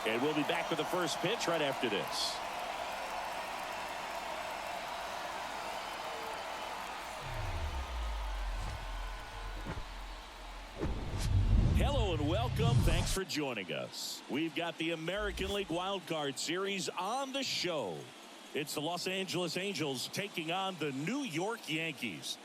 And we'll be back with the first pitch right after this. Hello and welcome. Thanks for joining us. We've got the American League Wild Card Series on the show. It's the Los Angeles Angels taking on the New York Yankees.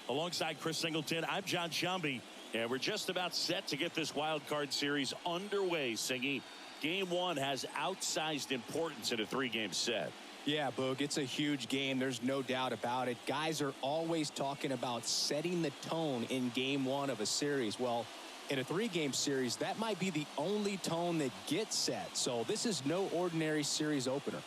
Alongside Chris Singleton, I'm John Shambi, and we're just about set to get this Wild Card Series underway, Singy. Game 1 has outsized importance in a 3-game set. Yeah, Boog, it's a huge game. There's no doubt about it. Guys are always talking about setting the tone in Game 1 of a series. Well, in a 3-game series, that might be the only tone that gets set. So this is no ordinary series opener.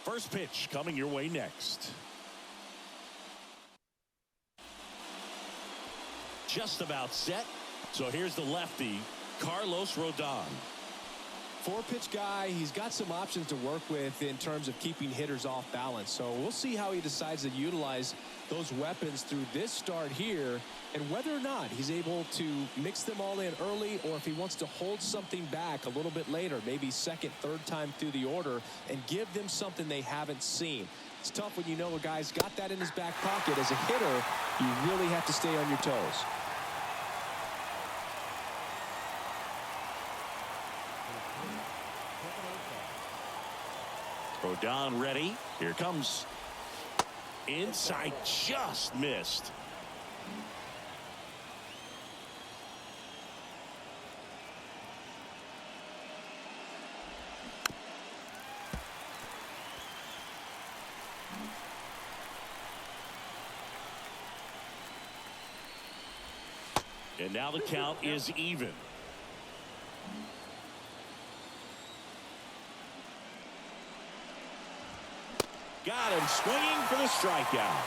First pitch coming your way next. Just about set. So here's the lefty, Carlos Rodon. 4-pitch guy. He's got some options to work with in terms of keeping hitters off balance. So we'll see how he decides to utilize those weapons through this start here, and whether or not he's able to mix them all in early, or if he wants to hold something back a little bit later, maybe second, third time through the order, and give them something they haven't seen. It's tough when you know a guy's got that in his back pocket. As a hitter, you really have to stay on your toes. Rodon ready. Here comes. Inside, just missed. And now the count is even. Got him swinging for the strikeout.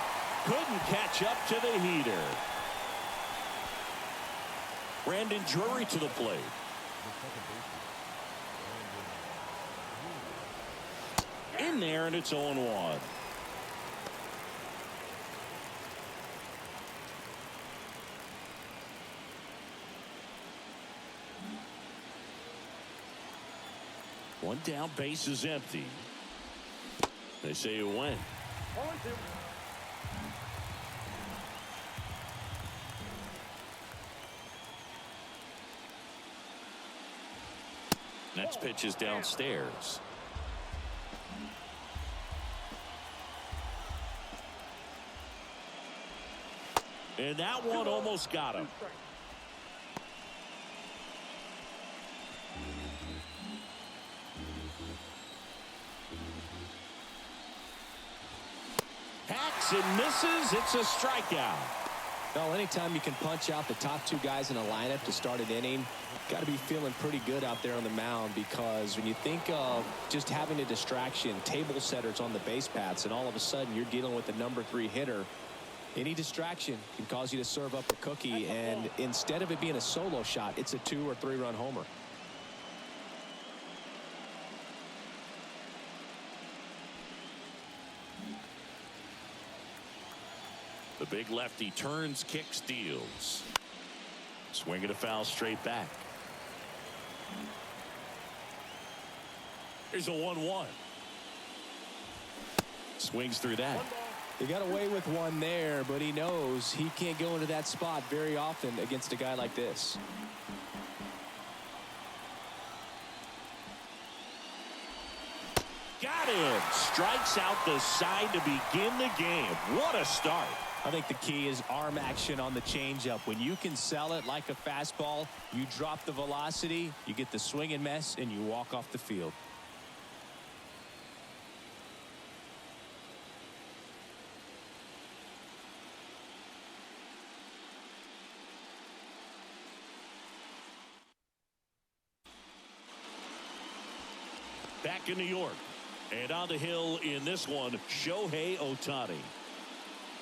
Couldn't catch up to the heater. Brandon Drury to the plate. In there, and it's 0-1. One down, base is empty. They say you win. Next pitch is downstairs. And that one almost got him. Hacks and misses. It's a strikeout. Well, anytime you can punch out the top 2 guys in a lineup to start an inning, got to be feeling pretty good out there on the mound, because when you think of just having a distraction, table setters on the base paths, and all of a sudden you're dealing with the number 3 hitter, any distraction can cause you to serve up a cookie, and instead of it being a solo shot, it's a 2 or 3 run homer. The big lefty turns, kicks, deals. Swinging a foul straight back. Here's a 1-1. Swings through that. He got away with one there, but he knows he can't go into that spot very often against a guy like this. Got him. Strikes out the side to begin the game. What a start. I think the key is arm action on the changeup. When you can sell it like a fastball, you drop the velocity, you get the swing and miss, and you walk off the field. Back in New York. And on the hill in this one, Shohei Ohtani.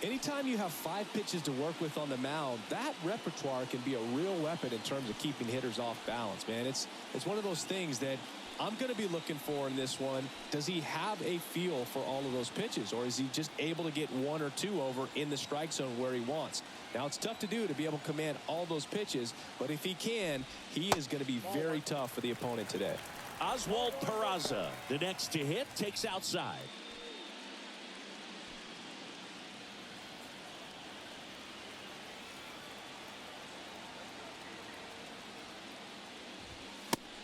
Anytime you have 5 pitches to work with on the mound, that repertoire can be a real weapon in terms of keeping hitters off balance, man. It's one of those things that I'm going to be looking for in this one. Does he have a feel for all of those pitches, or is he just able to get 1 or 2 over in the strike zone where he wants? Now, it's tough to do to be able to command all those pitches, but if he can, he is going to be very tough for the opponent today. Oswald Peraza, the next to hit, takes outside.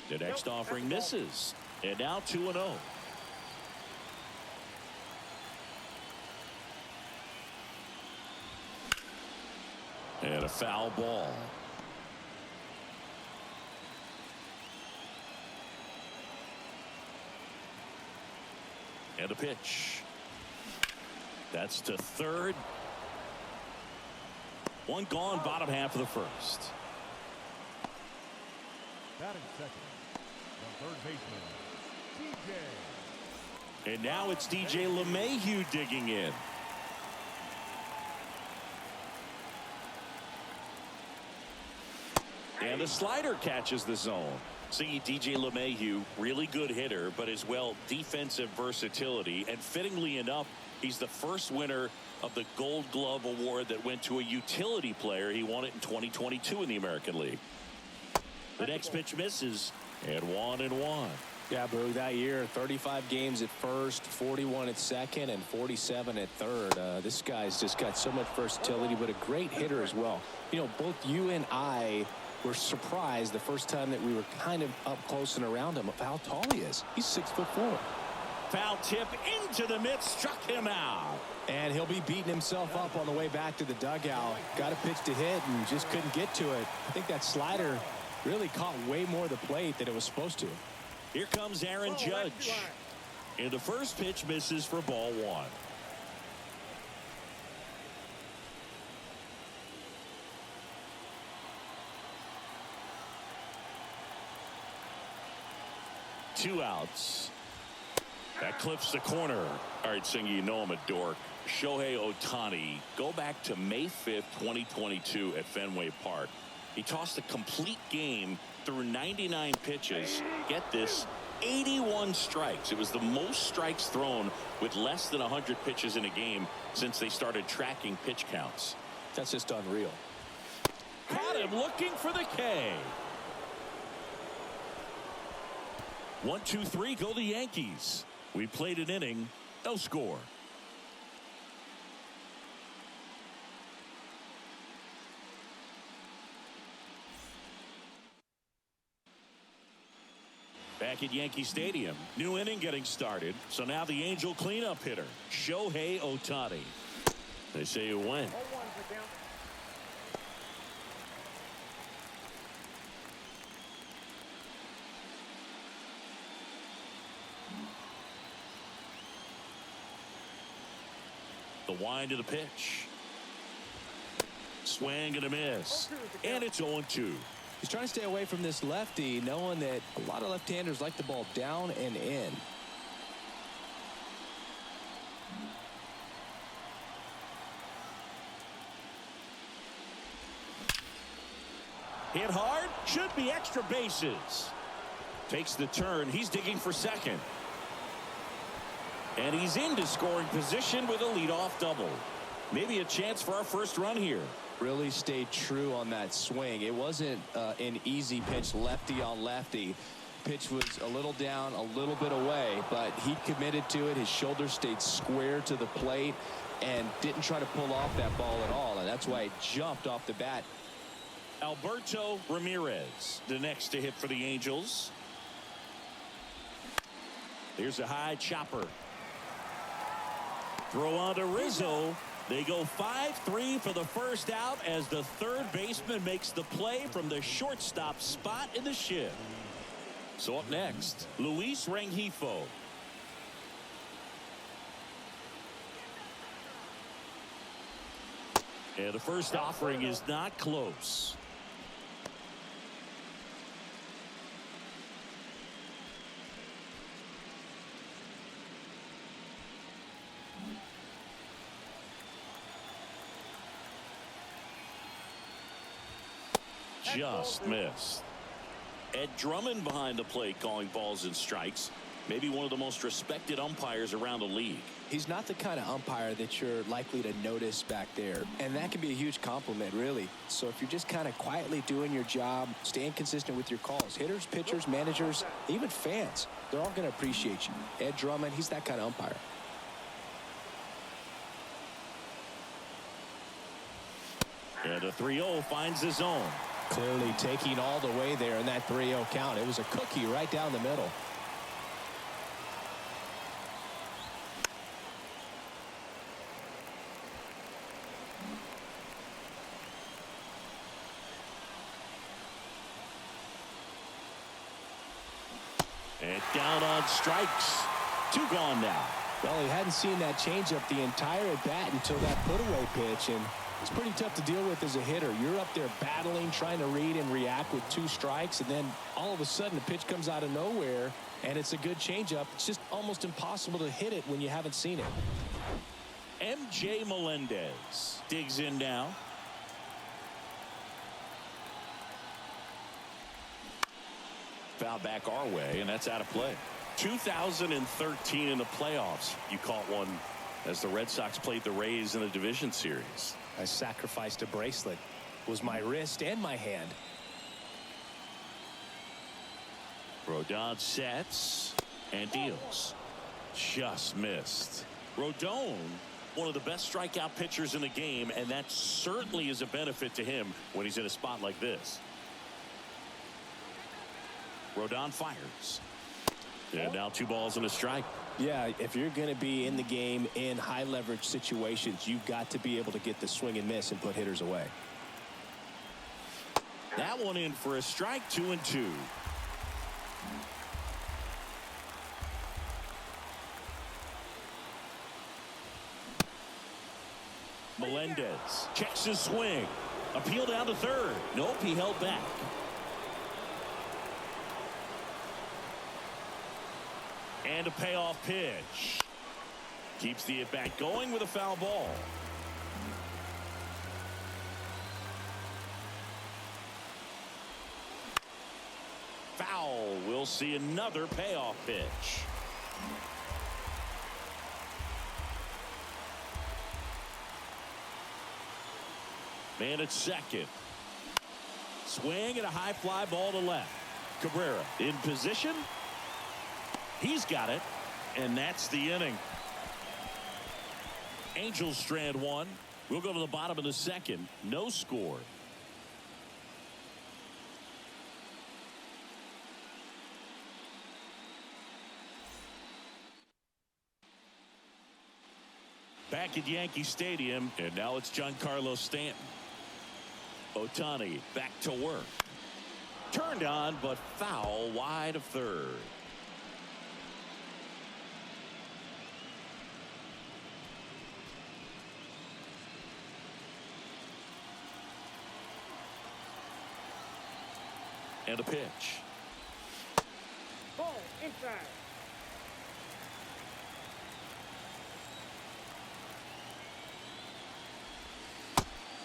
The next offering misses. And now 2-0. And a foul ball. And a pitch. That's to third. One gone, bottom half of the first. Batting second, the third baseman, DJ. And now it's DJ LeMahieu digging in. And the slider catches the zone. See, DJ LeMahieu, really good hitter, but as well defensive versatility. And fittingly enough, he's the first winner of the Gold Glove Award that went to a utility player. He won it in 2022 in the American League. The next pitch misses, and 1-1. Yeah, Boog, that year, 35 games at first, 41 at second, and 47 at third. This guy's just got so much versatility, but a great hitter as well. You know, both you and I were surprised the first time that we were kind of up close and around him of how tall he is. He's 6'4". Foul tip into the mid, struck him out. And he'll be beating himself up on the way back to the dugout. Got a pitch to hit and just couldn't get to it. I think that slider really caught way more of the plate than it was supposed to. Here comes Aaron Judge. And the first pitch misses for ball 1. Two outs. That clips the corner. All right, Singy, you know I'm a dork. Shohei Ohtani, go back to May 5th, 2022 at Fenway Park. He tossed a complete game through 99 pitches. Get this, 81 strikes. It was the most strikes thrown with less than 100 pitches in a game since they started tracking pitch counts. That's just unreal. Caught him looking for the K. 1, 2, 3, go the Yankees. We played an inning, no score. Back at Yankee Stadium, new inning getting started. So now the Angel cleanup hitter, Shohei Ohtani. They say you win. The wind of the pitch. Swing and a miss. And it's 0-2. He's trying to stay away from this lefty, knowing that a lot of left-handers like the ball down and in. Hit hard, should be extra bases. Takes the turn, he's digging for second. And he's into scoring position with a leadoff double. Maybe a chance for our first run here. Really stayed true on that swing. It wasn't an easy pitch, lefty on lefty. Pitch was a little down, a little bit away, but he committed to it. His shoulder stayed square to the plate and didn't try to pull off that ball at all. And that's why it jumped off the bat. Alberto Ramirez, the next to hit for the Angels. Here's a high chopper. Throw on to Rizzo. They go 5-3 for the first out as the third baseman makes the play from the shortstop spot in the shift. So up next, Luis Rengifo. And the first offering is not close. just missed. Ed Drummond behind the plate calling balls and strikes. Maybe one of the most respected umpires around the league. He's not the kind of umpire that you're likely to notice back there. And that can be a huge compliment, really. So if you're just kind of quietly doing your job, staying consistent with your calls, hitters, pitchers, managers, even fans, they're all going to appreciate you. Ed Drummond, he's that kind of umpire. And a 3-0 finds his own. Clearly taking all the way there in that 3-0 count. It was a cookie right down the middle. And down on strikes. 2 gone now. Well, he hadn't seen that changeup the entire at bat until that put-away pitch, and it's pretty tough to deal with as a hitter. You're up there battling, trying to read and react with 2 strikes, and then all of a sudden a pitch comes out of nowhere, and it's a good changeup. It's just almost impossible to hit it when you haven't seen it. MJ Melendez digs in now. Foul back our way, and that's out of play. 2013 in the playoffs, you caught one as the Red Sox played the Rays in the division series. I sacrificed a bracelet. It was my wrist and my hand. Rodon sets and deals. Just missed. Rodon, one of the best strikeout pitchers in the game, and that certainly is a benefit to him when he's in a spot like this. Rodon fires. And now 2 balls and a strike. Yeah, if you're going to be in the game in high leverage situations, you've got to be able to get the swing and miss and put hitters away. That one in for a strike. 2-2. Melendez checks his swing. Appeal down to third. Nope, he held back. And a payoff pitch. Keeps the at-bat going with a foul ball. Foul. We'll see another payoff pitch. Man at second. Swing and a high fly ball to left. Cabrera in position. He's got it, and that's the inning. Angels strand 1. We'll go to the bottom of the second. No score. Back at Yankee Stadium, and now it's Giancarlo Stanton. Ohtani back to work. Turned on, but foul wide of third. And a pitch. Ball inside.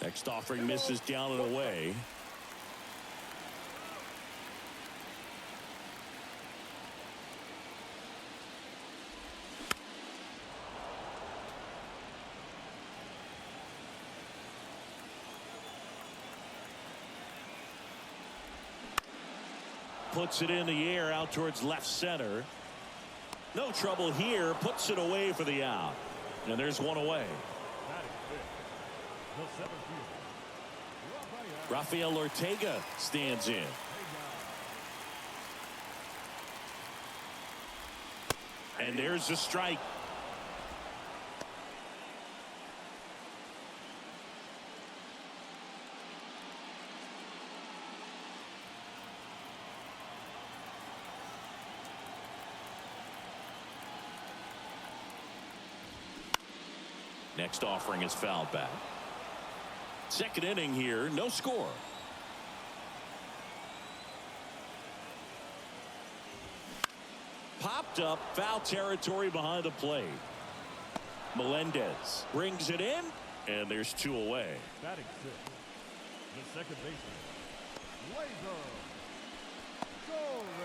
Next offering misses down and away. Puts it in the air out towards left center. No trouble here. Puts it away for the out. And there's one away. Rafael Ortega stands in. And there's the strike. Next offering is fouled back. Second inning here, no score. Popped up, foul territory behind the plate. Melendez brings it in, and there's 2 away. Batting 6, the second baseman,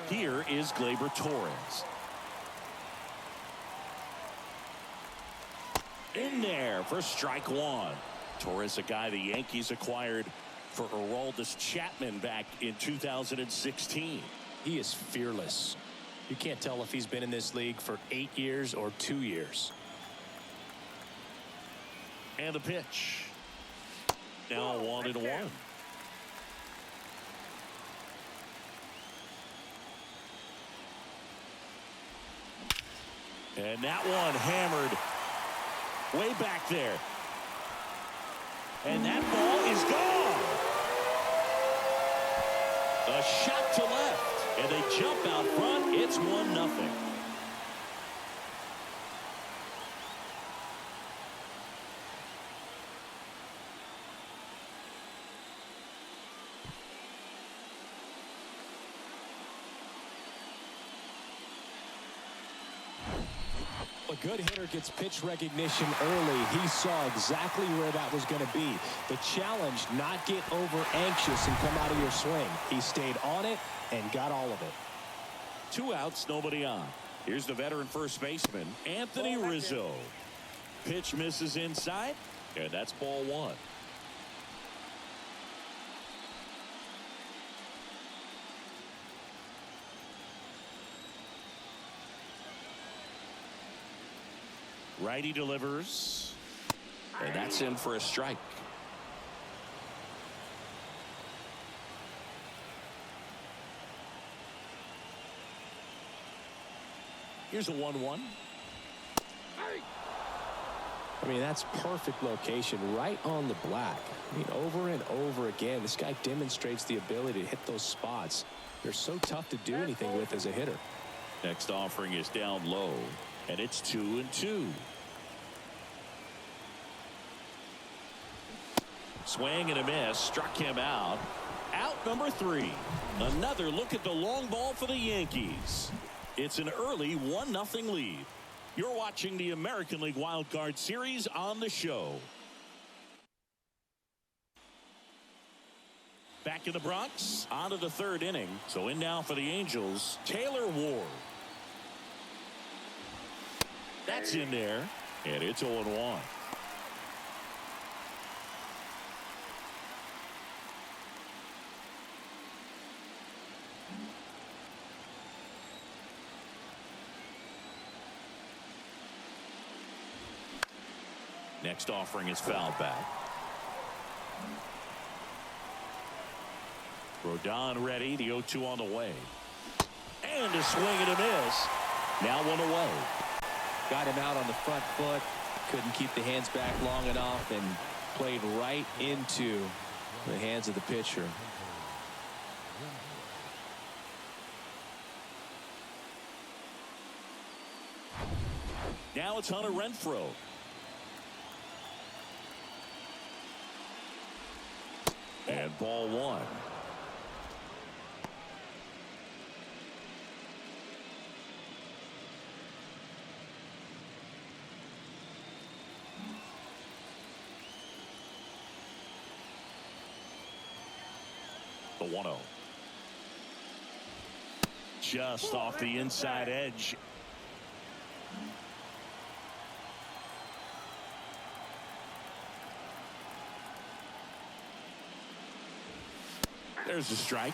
Here is Gleyber Torres. In there for strike one. Torres, a guy the Yankees acquired for Aroldis Chapman back in 2016. He is fearless. You can't tell if he's been in this league for 8 years or 2 years. And the pitch. Now 1-1. And that one hammered way back there. And that ball is gone. A shot to left. And they jump out front. It's 1-0. A good hitter gets pitch recognition early. He saw exactly where that was going to be. The challenge, not get over anxious and come out of your swing. He stayed on it and got all of it. 2 outs, nobody on. Here's the veteran first baseman, Anthony Rizzo. Pitch misses inside, and that's ball one. Righty delivers, and that's in for a strike. Here's a 1-1. I mean, that's perfect location, right on the black. I mean, over and over again, this guy demonstrates the ability to hit those spots. They're so tough to do anything with as a hitter. Next offering is down low, and it's 2-2. Swing and a miss, struck him out. Out number 3. Another look at the long ball for the Yankees. It's an early 1-0 lead. You're watching the American League Wild Card Series on the show. Back in the Bronx, on to the 3rd inning. So in now for the Angels, Taylor Ward. That's in there, and it's 0-1. Next offering is fouled back. Rodon ready. The 0-2 on the way. And a swing and a miss. Now 1 away. Got him out on the front foot. Couldn't keep the hands back long enough and played right into the hands of the pitcher. Now it's Hunter Renfroe. And ball one. The 1-0. Just off the inside edge. There's the strike.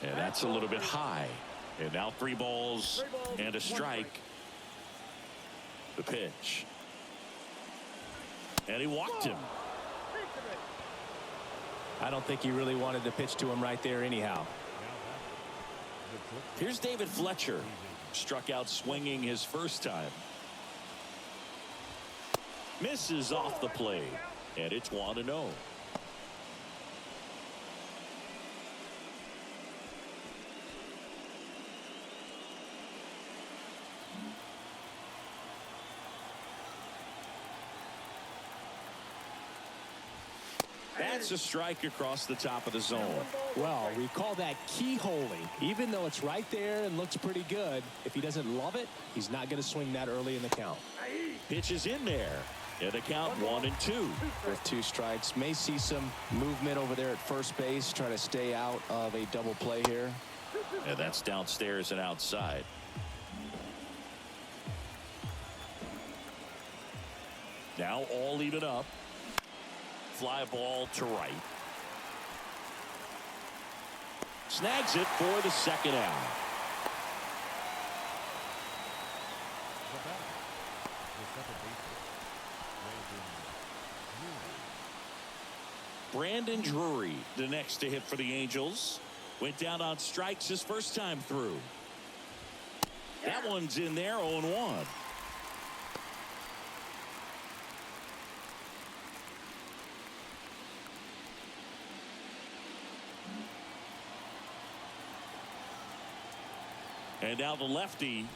And that's a little bit high. And now 3 balls and a strike. The pitch. And he walked him. I don't think he really wanted to pitch to him right there anyhow. Here's David Fletcher. Struck out swinging his first time. Misses off the plate. And it's 1-0. That's a strike across the top of the zone. Well, we call that keyholing. Even though it's right there and looks pretty good, if he doesn't love it, he's not going to swing that early in the count. Pitch is in there. And the count 1-2. With 2 strikes, may see some movement over there at first base, try to stay out of a double play here. And that's downstairs and outside. Now all even up. Fly ball to right. Snags it for the second out. Brandon Drury, the next to hit for the Angels. Went down on strikes his first time through. That one's in there, 0-1. And now the lefty.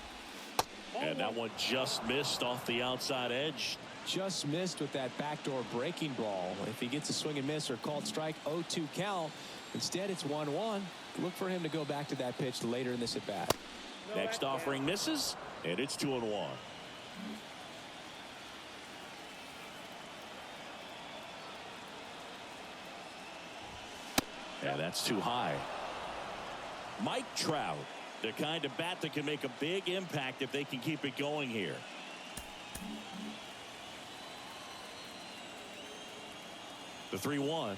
And that one just missed off the outside edge. Just missed with that backdoor breaking ball. If he gets a swing and miss or called strike, 0-2 count. Instead, it's 1-1. Look for him to go back to that pitch later in this at bat. Next offering misses, and it's 2-1. And that's too high. Mike Trout, the kind of bat that can make a big impact if they can keep it going here. The 3-1.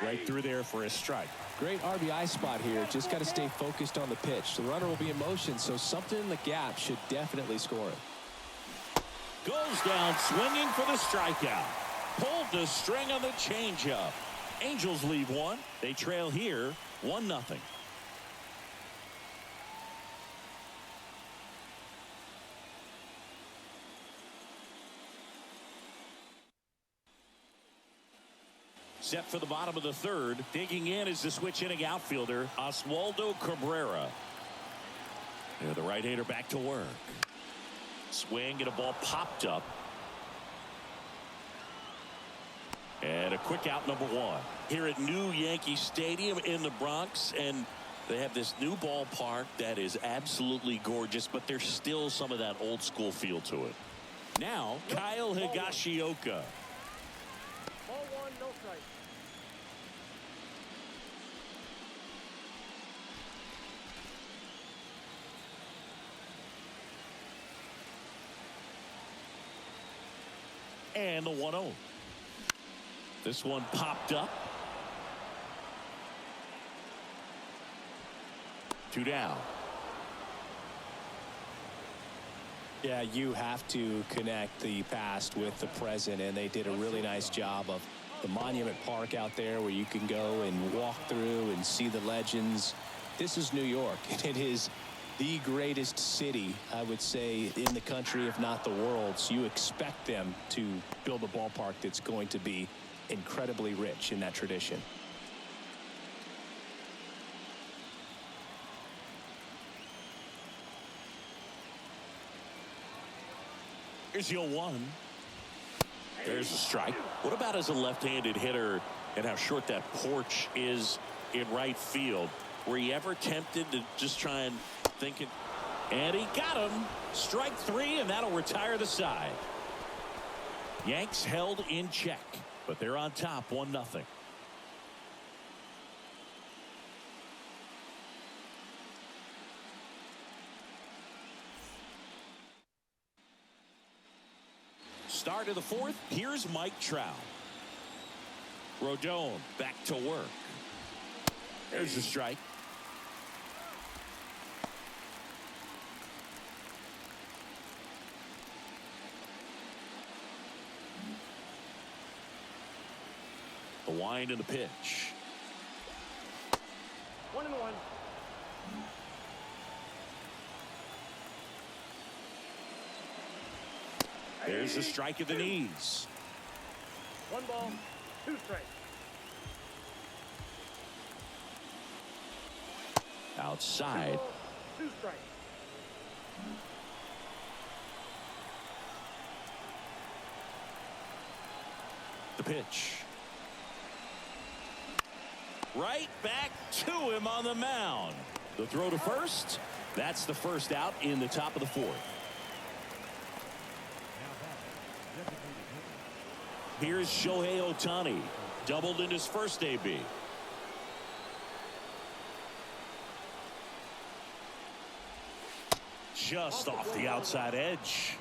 Right through there for a strike. Great RBI spot here. Just got to stay focused on the pitch. The runner will be in motion, so something in the gap should definitely score it. Goes down swinging for the strikeout. Pulled the string on the changeup. Angels leave one. They trail here 1-0. Set for the bottom of the third. Digging in is the switch hitting outfielder, Oswaldo Cabrera. And the right-hander back to work. Swing and a ball popped up. And a quick out, number 1. Here at New Yankee Stadium in the Bronx. And they have this new ballpark that is absolutely gorgeous, but there's still some of that old school feel to it. Now, Kyle Higashioka. Ball 1, no strike. And the 1-0. This one popped up. 2 down. Yeah, you have to connect the past with the present, and they did a really nice job of the Monument Park out there where you can go and walk through and see the legends. This is New York, and it is the greatest city, I would say, in the country, if not the world. So you expect them to build a ballpark that's going to be incredibly rich in that tradition. Here's your 1. There's a strike. What about as a left-handed hitter and how short that porch is in right field? Were you ever tempted to just try and think it? And he got him. Strike 3, and that'll retire the side. Yanks held in check, but they're on top 1-0. Start of the 4th. Here's Mike Trout. Rodon back to work. There's the strike. The wind and the pitch. 1-1. There's the strike at the knees. 1 ball, 2 strikes. Outside. 2 balls, 2 strikes. The pitch. Right back to him on the mound. The throw to first. That's the first out in the top of the fourth. Here's Shohei Ohtani. Doubled in his first AB. Just off the outside edge.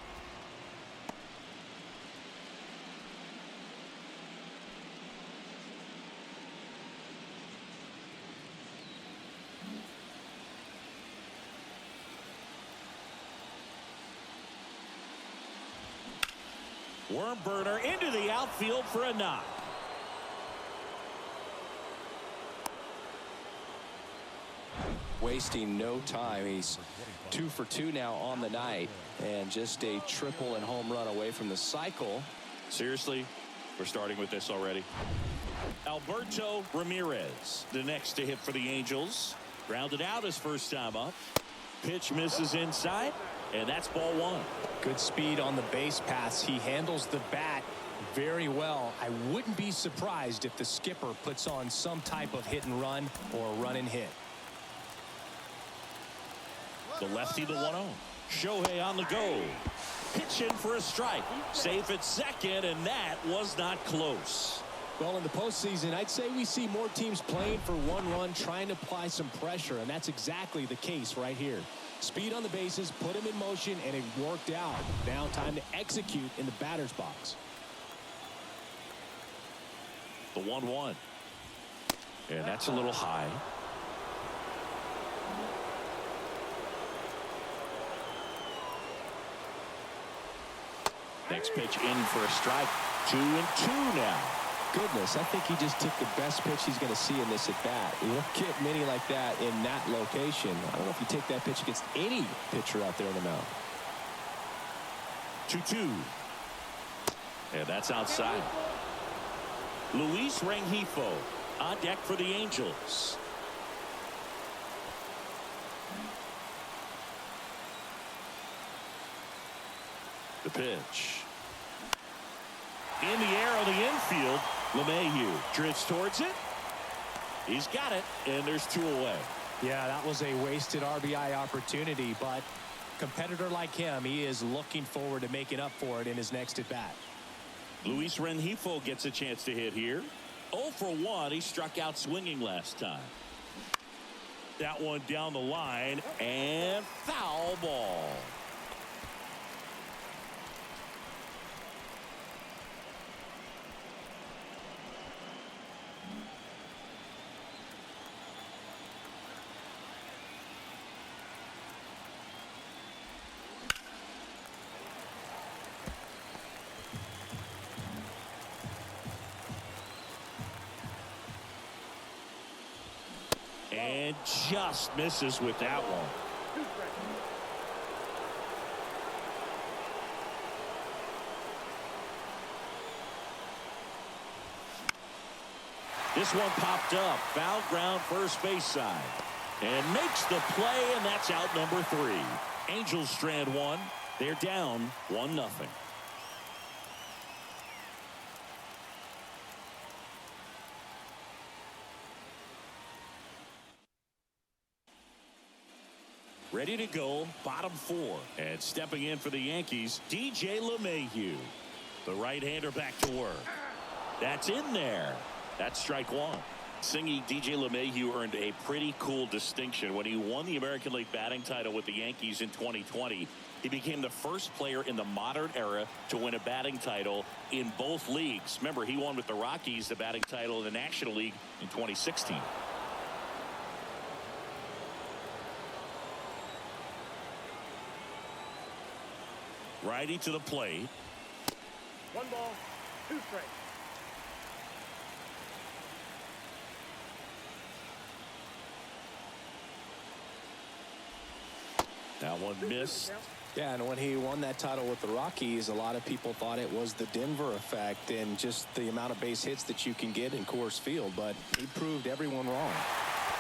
Worm burner into the outfield for a knock. Wasting no time. He's 2 for 2 now on the night, and just a triple and home run away from the cycle. Seriously, we're starting with this already. Alberto Ramirez, the next to hit for the Angels. Grounded out his first time up. Pitch misses inside, and that's ball one. Good speed on the base paths. He handles the bat very well. I wouldn't be surprised if the skipper puts on some type of hit and run or run and hit. The lefty, the 1-0. Shohei on the go. Pitch in for a strike. Safe at second, and that was not close. Well, in the postseason, I'd say we see more teams playing for one run, trying to apply some pressure, and that's exactly the case right here. Speed on the bases, put him in motion, and it worked out. Now time to execute in the batter's box. The 1-1. And that's a little high. Next pitch in for a strike. 2-2 now. Goodness, I think he just took the best pitch he's going to see in this at bat. You don't get many like that in that location. I don't know if you take that pitch against any pitcher out there in the mound. 2-2. And that's outside. Luis Rengifo on deck for the Angels. The pitch. In the air on the infield. LeMahieu drifts towards it. He's got it, and there's 2 away. Yeah, that was a wasted RBI opportunity, but competitor like him, he is looking forward to making up for it in his next at bat. Luis Rengifo gets a chance to hit here. 0 for 1. He struck out swinging last time. That one down the line, and foul ball. And just misses with that one. This one popped up. Foul ground first base side. And makes the play, and that's out number 3. Angels strand 1. They're down 1-0. Ready to go, bottom 4. And stepping in for the Yankees, DJ LeMahieu. The right-hander back to work. That's in there. That's strike 1. Singy, DJ LeMahieu earned a pretty cool distinction when he won the American League batting title with the Yankees in 2020. He became the first player in the modern era to win a batting title in both leagues. Remember, he won with the Rockies the batting title in the National League in 2016. Righty to the plate. 1 ball, 2 strikes. That one missed. Yeah, and when he won that title with the Rockies, a lot of people thought it was the Denver effect and just the amount of base hits that you can get in Coors Field, but he proved everyone wrong.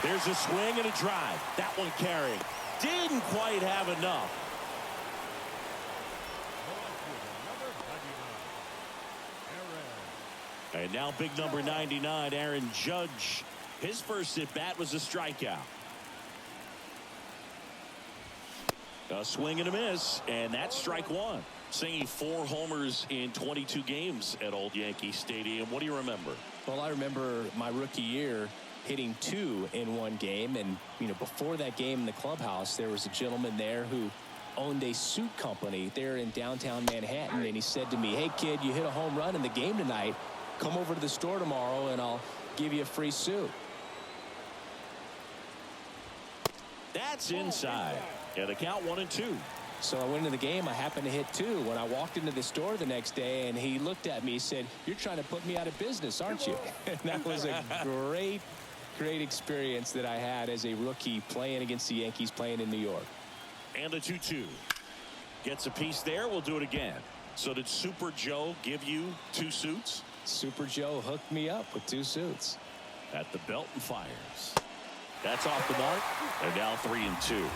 There's a swing and a drive. That one carrying. Didn't quite have enough. And now big number 99, Aaron Judge, His first at bat was a strikeout. A swing and a miss, and that's strike one. Singing 4 homers in 22 games at Old Yankee Stadium. What do you remember? Well, I remember my rookie year hitting 2 in one game, and before that game in the clubhouse, there was a gentleman there who owned a suit company there in downtown Manhattan, and he said to me, "Hey kid, you hit a home run in the game tonight. Come over to the store tomorrow and I'll give you a free suit." That's inside. Yeah, the count 1-2. So I went into the game. I happened to hit 2. When I walked into the store the next day, and he looked at me, he said, "You're trying to put me out of business, aren't you?" And that was a great experience that I had as a rookie playing against the Yankees, playing in New York. And a 2-2. Gets a piece there. We'll do it again. So did Super Joe give you 2 suits? Super Joe hooked me up with 2 suits. At the belt and fires. That's off the mark. And now 3-2.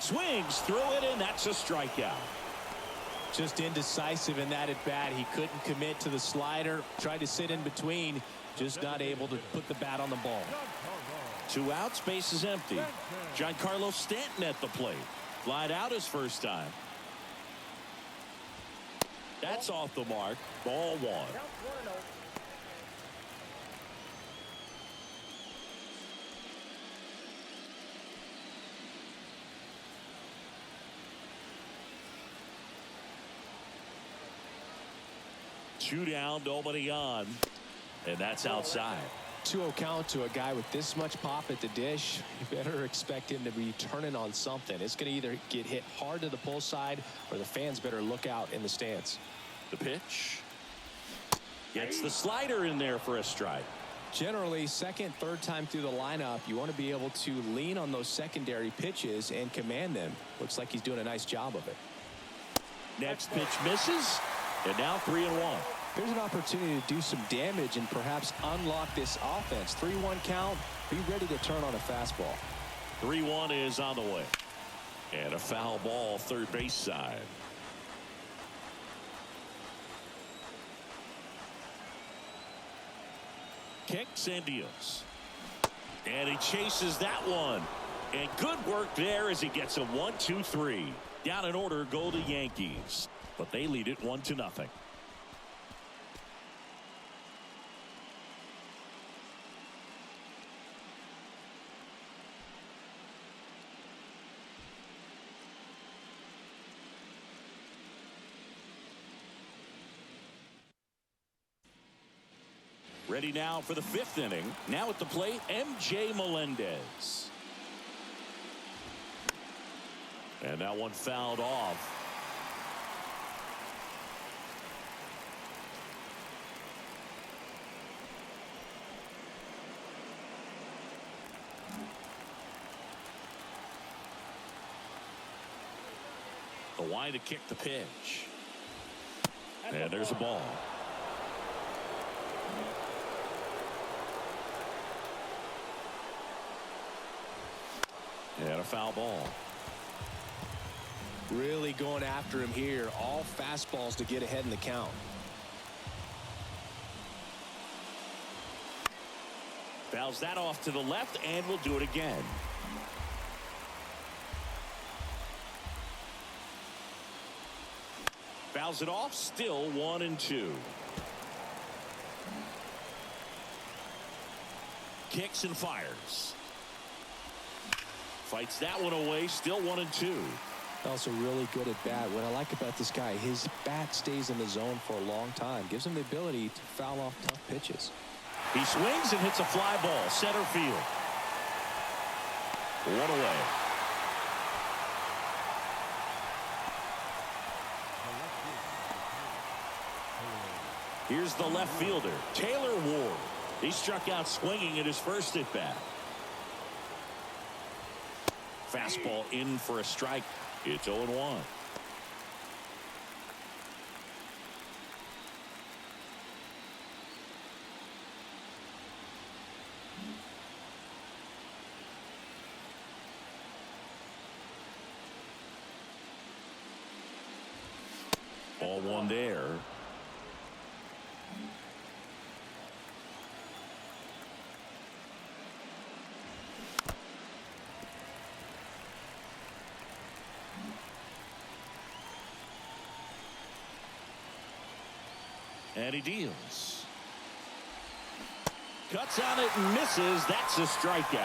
Swings through it, and that's a strikeout. Just indecisive in that at bat. He couldn't commit to the slider. Tried to sit in between. Just not able to put the bat on the ball. 2 outs, base is empty. Giancarlo Stanton at the plate. Flied out his first time. That's off the mark. Ball 1. 2 down, nobody on, and that's outside. 2-0 count to a guy with this much pop at the dish. You better expect him to be turning on something. It's going to either get hit hard to the pull side, or the fans better look out in the stands. The pitch. Gets the slider in there for a strike. Generally, second, third time through the lineup, you want to be able to lean on those secondary pitches and command them. Looks like he's doing a nice job of it. Next pitch misses, and now 3-1. There's an opportunity to do some damage and perhaps unlock this offense. 3-1 count. Be ready to turn on a fastball. 3-1 is on the way. And a foul ball, third base side. Kicks and deals. And he chases that one. And good work there as he gets a 1-2-3. Down in order go the Yankees. But they lead it 1-0. Ready now for the 5th inning. Now at the plate, MJ Melendez. And that one fouled off. The line to kick the pitch. And there's a ball. And a foul ball. Really going after him here. All fastballs to get ahead in the count. Fouls that off to the left, and we'll do it again. Fouls it off, still 1-2. Kicks and fires. Fights that one away, still 1-2. Also really good at bat. What I like about this guy, his bat stays in the zone for a long time. Gives him the ability to foul off tough pitches. He swings and hits a fly ball, center field. 1 away. Here's the left fielder, Taylor Ward. He struck out swinging at his first at bat. Fastball in for a strike. It's 0-1. one there. And he deals. Cuts on it and misses. That's a strikeout.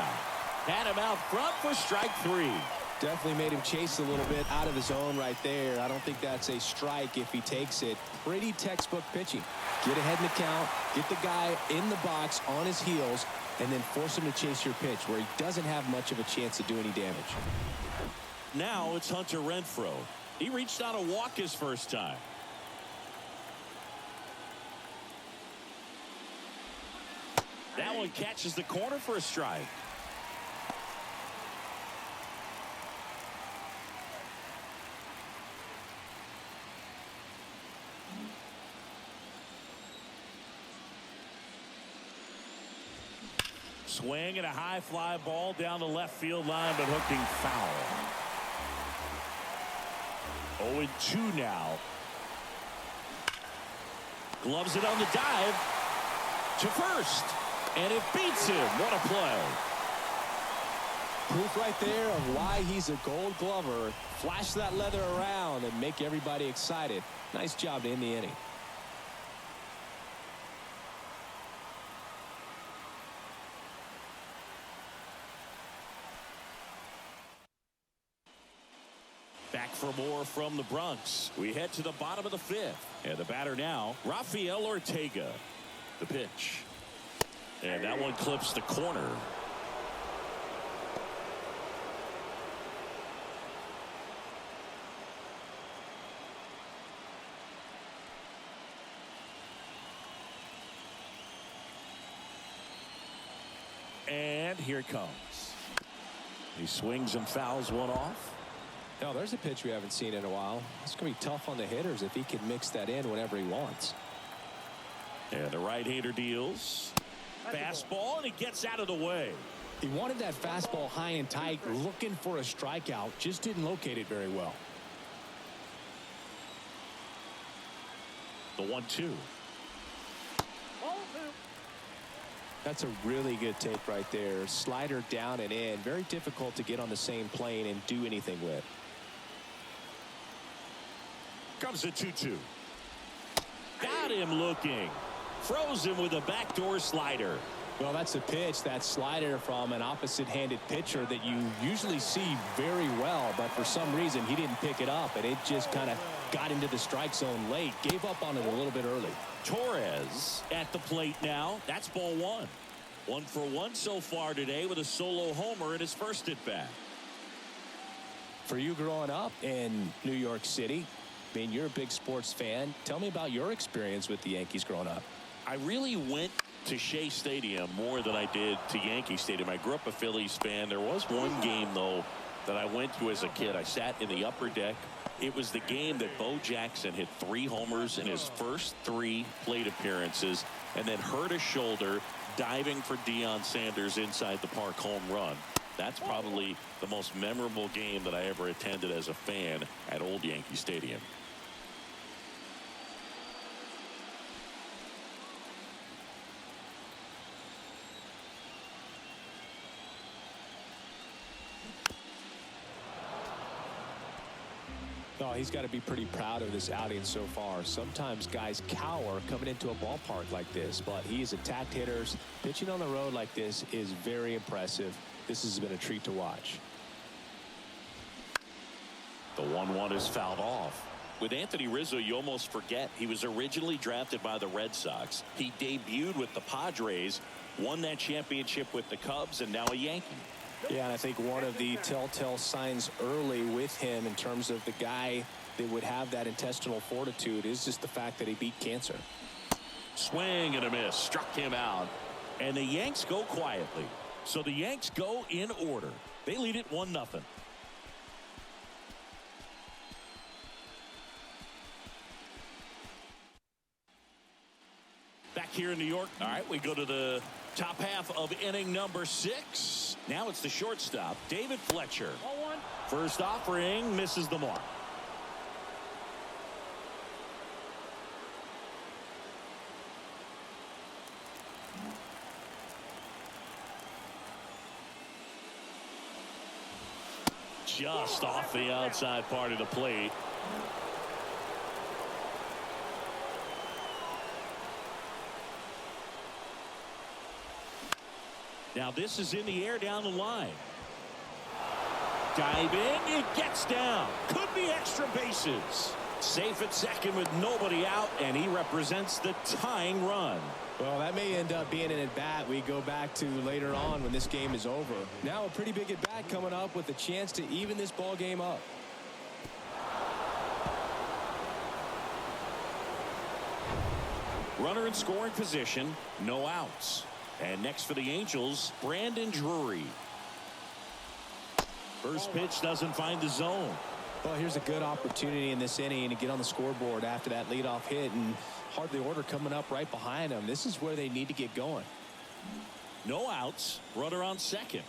Had him out front for strike 3. Definitely made him chase a little bit out of his zone right there. I don't think that's a strike if he takes it. Pretty textbook pitching. Get ahead in the count, get the guy in the box on his heels, and then force him to chase your pitch where he doesn't have much of a chance to do any damage. Now it's Hunter Renfroe. He reached on a walk his first time. That one catches the corner for a strike. Swing and a high fly ball down the left field line, but hooking foul. 0-2 now. Gloves it on the dive to first. And it beats him. What a play. Proof right there of why he's a Gold Glover. Flash that leather around and make everybody excited. Nice job to end the inning. Back for more from the Bronx. We head to the bottom of the 5th. And the batter now, Rafael Ortega. The pitch. And that one clips the corner. And here it comes. He swings and fouls one off. Now there's a pitch we haven't seen in a while. It's going to be tough on the hitters if he can mix that in whenever he wants. And the right-hander deals. Fastball, and he gets out of the way. He wanted that fastball high and tight, looking for a strikeout. Just didn't locate it very well. The 1-2. That's a really good take right there. Slider down and in. Very difficult to get on the same plane and do anything with. Comes the 2-2. Got him looking. Froze him with a backdoor slider. Well, that's a pitch, that slider from an opposite-handed pitcher that you usually see very well, but for some reason he didn't pick it up, and it just kind of got into the strike zone late. Gave up on it a little bit early. Torres at the plate now. That's ball 1. 1 for 1 so far today with a solo homer in his first at bat. For you growing up in New York City, I mean, you're a big sports fan. Tell me about your experience with the Yankees growing up. I really went to Shea Stadium more than I did to Yankee Stadium. I grew up a Phillies fan. There was one game, though, that I went to as a kid. I sat in the upper deck. It was the game that Bo Jackson hit 3 homers in his first 3 plate appearances and then hurt his shoulder diving for Deion Sanders inside the park home run. That's probably the most memorable game that I ever attended as a fan at Old Yankee Stadium. Oh, he's got to be pretty proud of this outing so far. Sometimes guys cower coming into a ballpark like this, but he's attacked hitters. Pitching on the road like this is very impressive. This has been a treat to watch. The 1-1 is fouled off. With Anthony Rizzo, you almost forget he was originally drafted by the Red Sox. He debuted with the Padres, won that championship with the Cubs, and now a Yankee. Yeah, and I think one of the telltale signs early with him in terms of the guy that would have that intestinal fortitude is just the fact that he beat cancer. Swing and a miss. Struck him out. And the Yanks go quietly. So the Yanks go in order. They lead it 1-0. Back here in New York. All right, we go to the top half of inning number 6. Now it's the shortstop, David Fletcher. First offering misses the mark. just off the outside part of the plate. Now this is in the air down the line. Diving, it gets down. Could be extra bases. Safe at second with nobody out, and he represents the tying run. Well, that may end up being an at-bat we go back to later on when this game is over. Now a pretty big at-bat coming up with a chance to even this ball game up. Runner in scoring position, no outs. And next for the Angels, Brandon Drury. First pitch doesn't find the zone. Well, here's a good opportunity in this inning to get on the scoreboard after that leadoff hit, and hardly order coming up right behind them. This is where they need to get going. No outs, runner on second.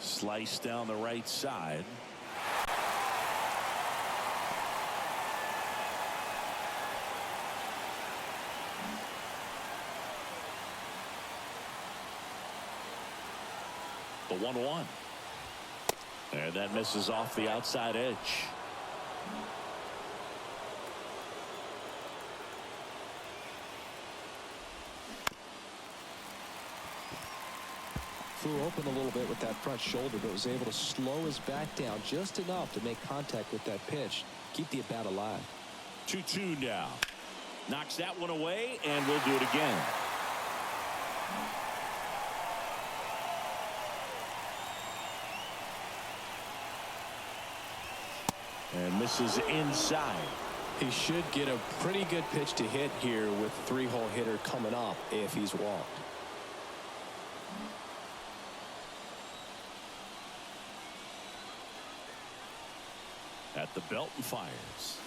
Slice down the right side. The 1-1. And that misses off the outside edge. Flew open a little bit with that front shoulder, but was able to slow his back down just enough to make contact with that pitch. Keep the at-bat alive. 2-2 now. Knocks that one away, and we'll do it again. And misses inside. He should get a pretty good pitch to hit here with the three-hole hitter coming up if he's walked. At the belt and fires.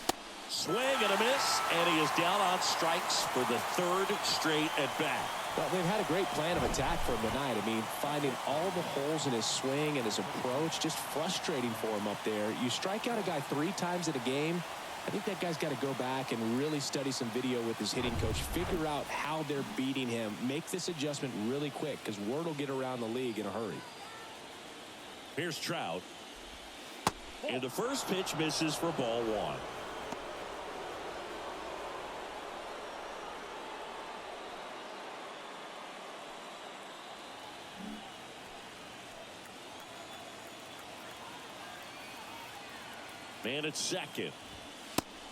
Swing and a miss, and he is down on strikes for the third straight at bat. Well, they've had a great plan of attack for him tonight. I mean, finding all the holes in his swing and his approach, just frustrating for him up there. You strike out a guy 3 times in a game, I think that guy's got to go back and really study some video with his hitting coach, figure out how they're beating him, make this adjustment really quick, because word will get around the league in a hurry. Here's Trout. And the first pitch misses for ball 1. Man at second.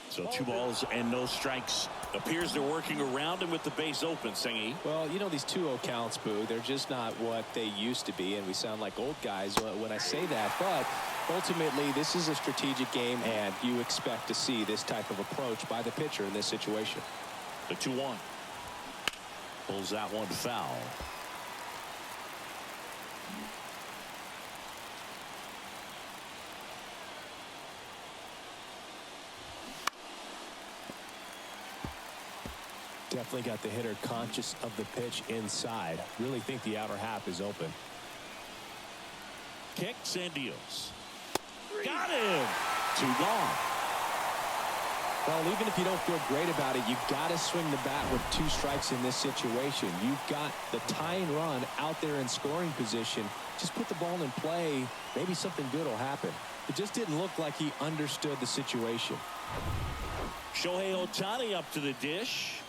So 2 balls and no strikes. Appears they're working around him with the base open, Singy. Well, you know, these 2-0 counts, Boo, they're just not what they used to be, and we sound like old guys when I say that. But ultimately, this is a strategic game, and you expect to see this type of approach by the pitcher in this situation. The 2-1. Pulls that one foul. Definitely got the hitter conscious of the pitch inside. Really think the outer half is open. Kicks and deals. Got him. 2 gone. Well, even if you don't feel great about it, you got to swing the bat with 2 strikes in this situation. You've got the tying run out there in scoring position. Just put the ball in play. Maybe something good will happen. It just didn't look like he understood the situation. Shohei Ohtani up to the dish.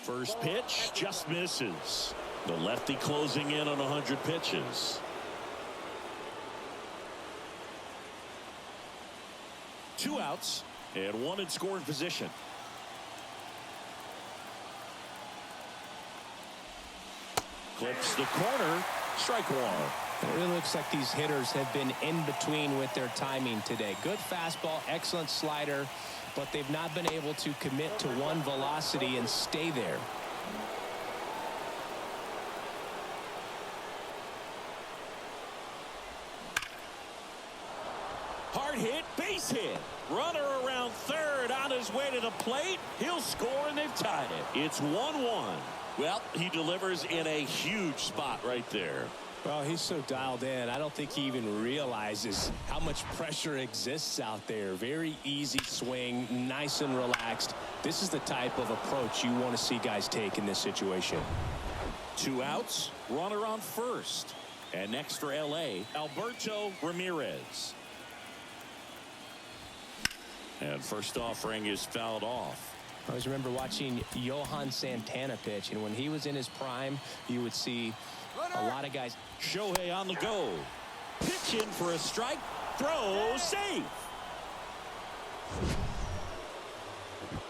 First pitch just misses. The lefty closing in on 100 pitches. Two outs and 1 in scoring position. Clips the corner. Strike 1. It really looks like these hitters have been in between with their timing today. Good fastball, excellent slider, but they've not been able to commit to one velocity and stay there. Hard hit, base hit. Runner around third on his way to the plate. He'll score, and they've tied it. It's 1-1. Well, he delivers in a huge spot right there. Well, he's so dialed in. I don't think he even realizes how much pressure exists out there. Very easy swing, nice and relaxed. This is the type of approach you want to see guys take in this situation. 2 outs, runner on first. And next for LA, Alberto Ramirez. And first offering is fouled off. I always remember watching Johan Santana pitch, and when he was in his prime, you would see a lot of guys. Shohei on the go. Pitch in for a strike. Throw safe.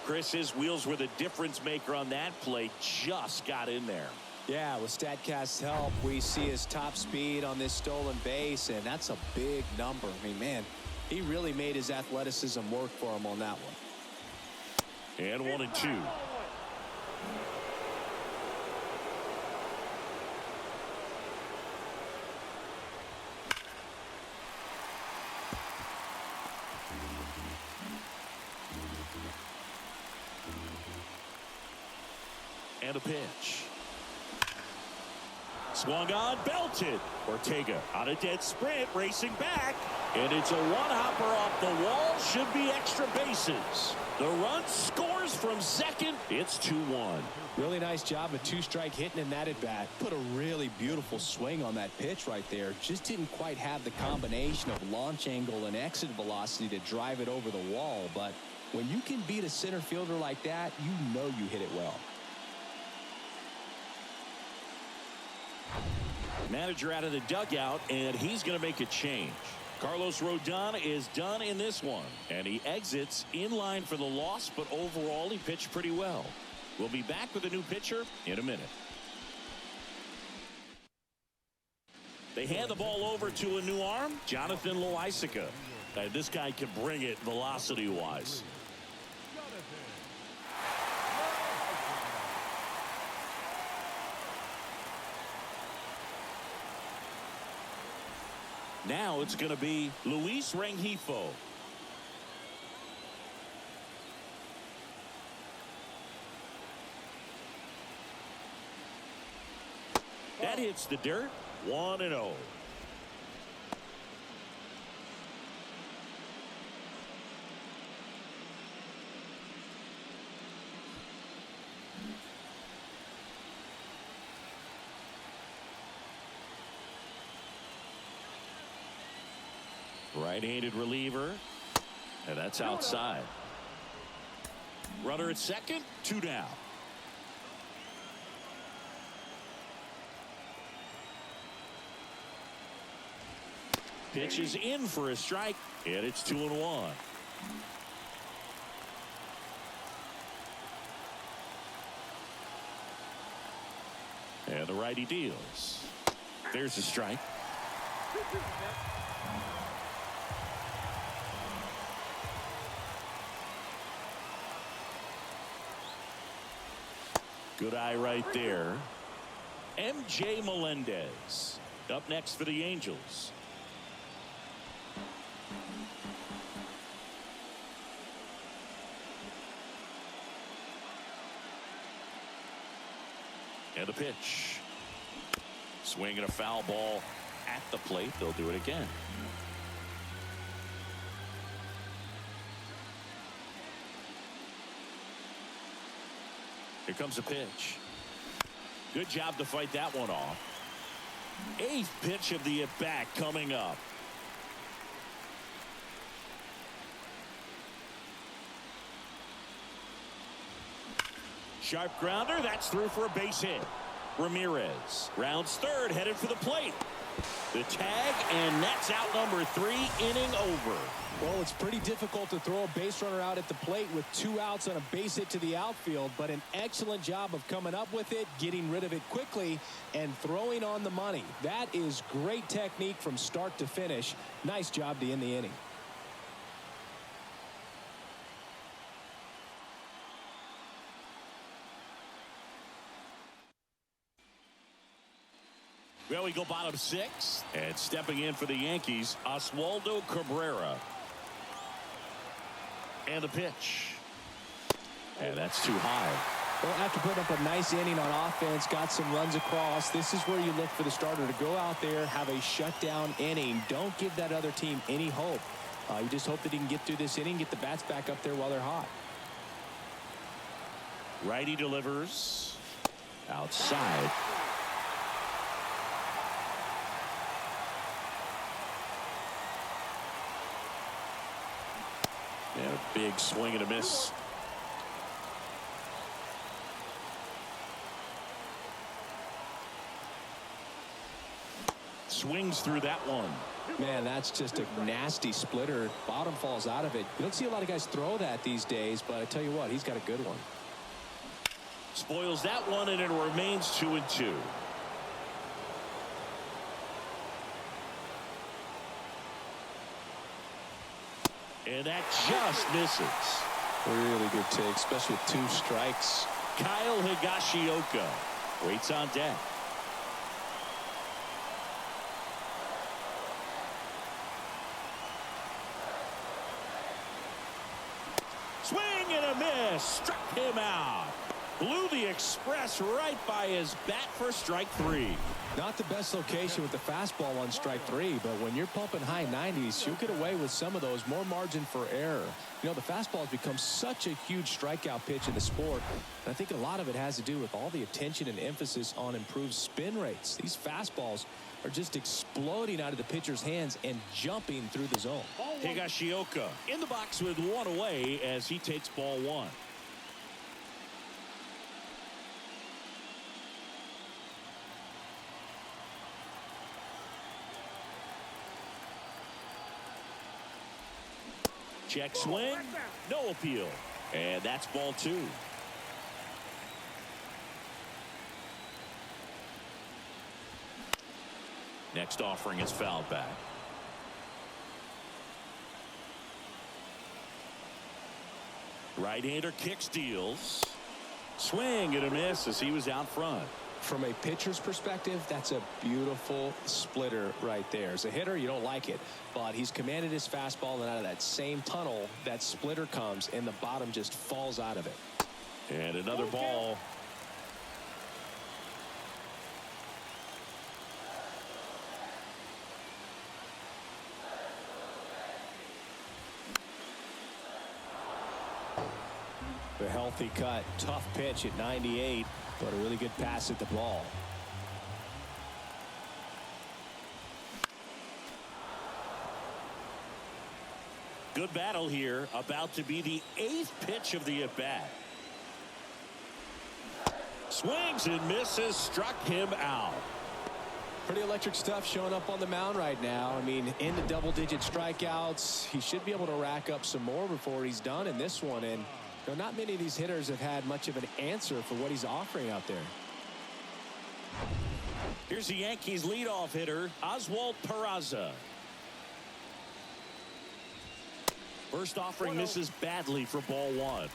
Chris, his wheels were the difference maker on that play. Just got in there. Yeah, with StatCast's help, we see his top speed on this stolen base, and that's a big number. I mean, man, he really made his athleticism work for him on that one. And 1-2. And a pitch. Swung on, belted. Ortega on a dead sprint, racing back. And it's a one-hopper off the wall. Should be extra bases. The run scores from second. It's 2-1. Really nice job of two-strike hitting in that at-bat. Put a really beautiful swing on that pitch right there. Just didn't quite have the combination of launch angle and exit velocity to drive it over the wall. But when you can beat a center fielder like that, you know you hit it well. Manager out of the dugout, and he's going to make a change. Carlos Rodon is done in this one, and he exits in line for the loss, but overall he pitched pretty well. We'll be back with a new pitcher in a minute. They hand the ball over to a new arm, Jonathan Loaisiga. This guy can bring it velocity-wise. Now it's going to be Luis Rengifo. That hits the dirt. 1-0. Right-handed reliever, and that's outside. Runner at second, 2 down. Pitch is in for a strike, and it's 2-1. And the righty deals. There's a strike. Good eye right there. MJ Melendez up next for the Angels. And a pitch. Swinging a foul ball at the plate. They'll do it again. Here comes a pitch. Good job to fight that one off. 8th pitch of the at-bat coming up. Sharp grounder. That's through for a base hit. Ramirez rounds third, headed for the plate. The tag, and that's out number 3, inning over. Well, it's pretty difficult to throw a base runner out at the plate with 2 outs on a base hit to the outfield, but an excellent job of coming up with it, getting rid of it quickly, and throwing on the money. That is great technique from start to finish. Nice job to end the inning. Well, we go bottom 6, and stepping in for the Yankees, Oswaldo Cabrera. And the pitch. And that's too high. Well, after putting up a nice inning on offense, got some runs across, this is where you look for the starter to go out there, have a shutdown inning. Don't give that other team any hope. You just hope that he can get through this inning, get the bats back up there while they're hot. Righty delivers outside. And a big swing and a miss. Swings through that one. Man, that's just a nasty splitter. Bottom falls out of it. You don't see a lot of guys throw that these days, but I tell you what, he's got a good one. Spoils that one, and it remains 2-2. And that just misses. Really good take, especially with 2 strikes. Kyle Higashioka waits on deck. Swing and a miss. Struck him out. Blew the express right by his bat for strike 3. Not the best location with the fastball on strike 3, but when you're pumping high 90s, you'll get away with some of those. More margin for error. You know, the fastball has become such a huge strikeout pitch in the sport. And I think a lot of it has to do with all the attention and emphasis on improved spin rates. These fastballs are just exploding out of the pitcher's hands and jumping through the zone. Higashioka in the box with 1 away as he takes ball 1. Check swing, no appeal, and that's ball 2. Next offering is fouled back. Right-hander kick steals. Swing and a miss as he was out front. From a pitcher's perspective, that's a beautiful splitter right there. As a hitter, you don't like it, but he's commanded his fastball, and out of that same tunnel, that splitter comes, and the bottom just falls out of it. And another ball. The healthy cut, tough pitch at 98, but a really good pass at the ball. Good battle here, about to be the 8th pitch of the at-bat. Swings and misses, struck him out. Pretty electric stuff showing up on the mound right now. I mean, into double-digit strikeouts. He should be able to rack up some more before he's done in this one. And you know, not many of these hitters have had much of an answer for what he's offering out there. Here's the Yankees leadoff hitter, Oswald Peraza. First offering misses badly for ball 1.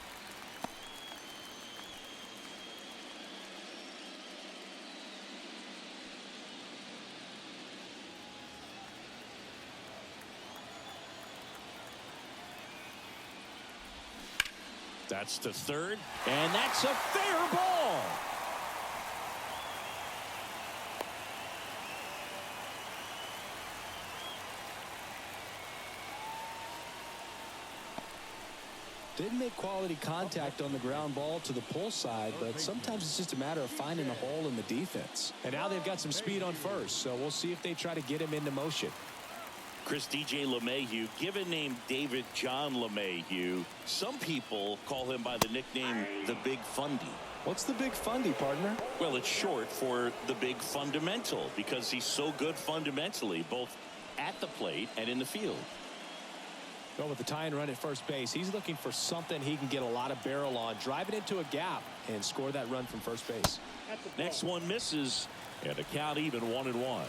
That's to third, and that's a fair ball. Didn't make quality contact on the ground ball to the pull side, but sometimes it's just a matter of finding a hole in the defense. And now they've got some speed on first, so we'll see if they try to get him into motion. Chris DJ LeMahieu, given name David John LeMahieu. Some people call him by the nickname the Big Fundy. What's the Big Fundy, partner? Well, it's short for the Big Fundamental because he's so good fundamentally, both at the plate and in the field. Well, with the tie and run at first base, he's looking for something he can get a lot of barrel on, drive it into a gap, and score that run from first base. Next one misses, and the count even 1-1.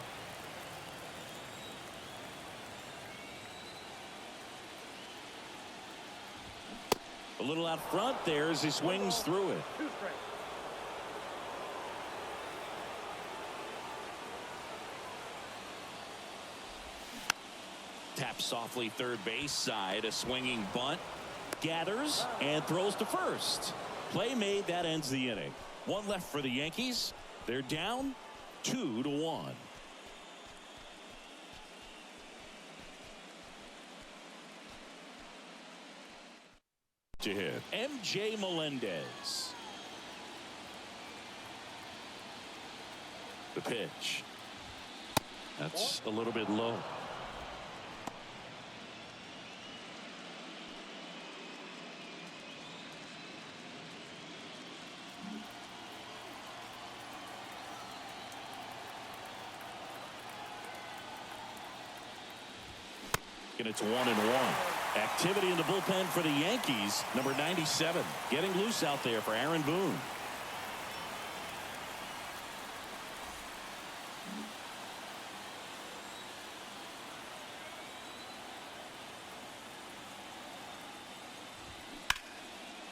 A little out front there as he swings through it. Taps softly third base side, a swinging bunt, gathers and throws to first. Play made. That ends the inning. One left for the Yankees. They're down 2-1. To hit M.J. Melendez. The pitch. That's a little bit low. And it's 1-1. Activity in the bullpen for the Yankees. Number 97 getting loose out there for Aaron Boone.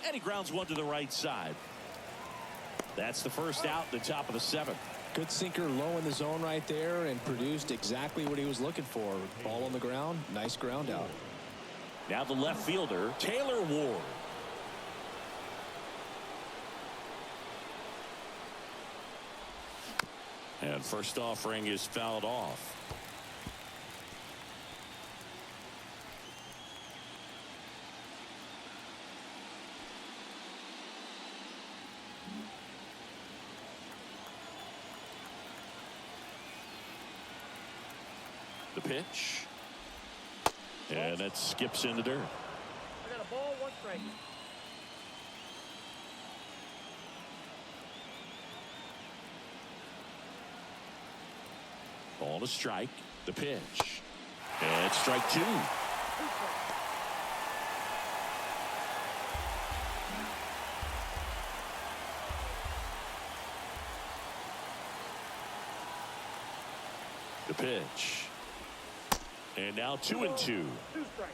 And he grounds one to the right side. That's the first out, the top of the 7th. Good sinker low in the zone right there and produced exactly what he was looking for. Ball on the ground. Nice ground out. Now the left fielder, Taylor Ward. And first offering is fouled off. The pitch. And it skips in the dirt. I got a ball, 1 strike. Ball to strike. The pitch. And strike 2. The pitch. And now 2-2. 2 strikes.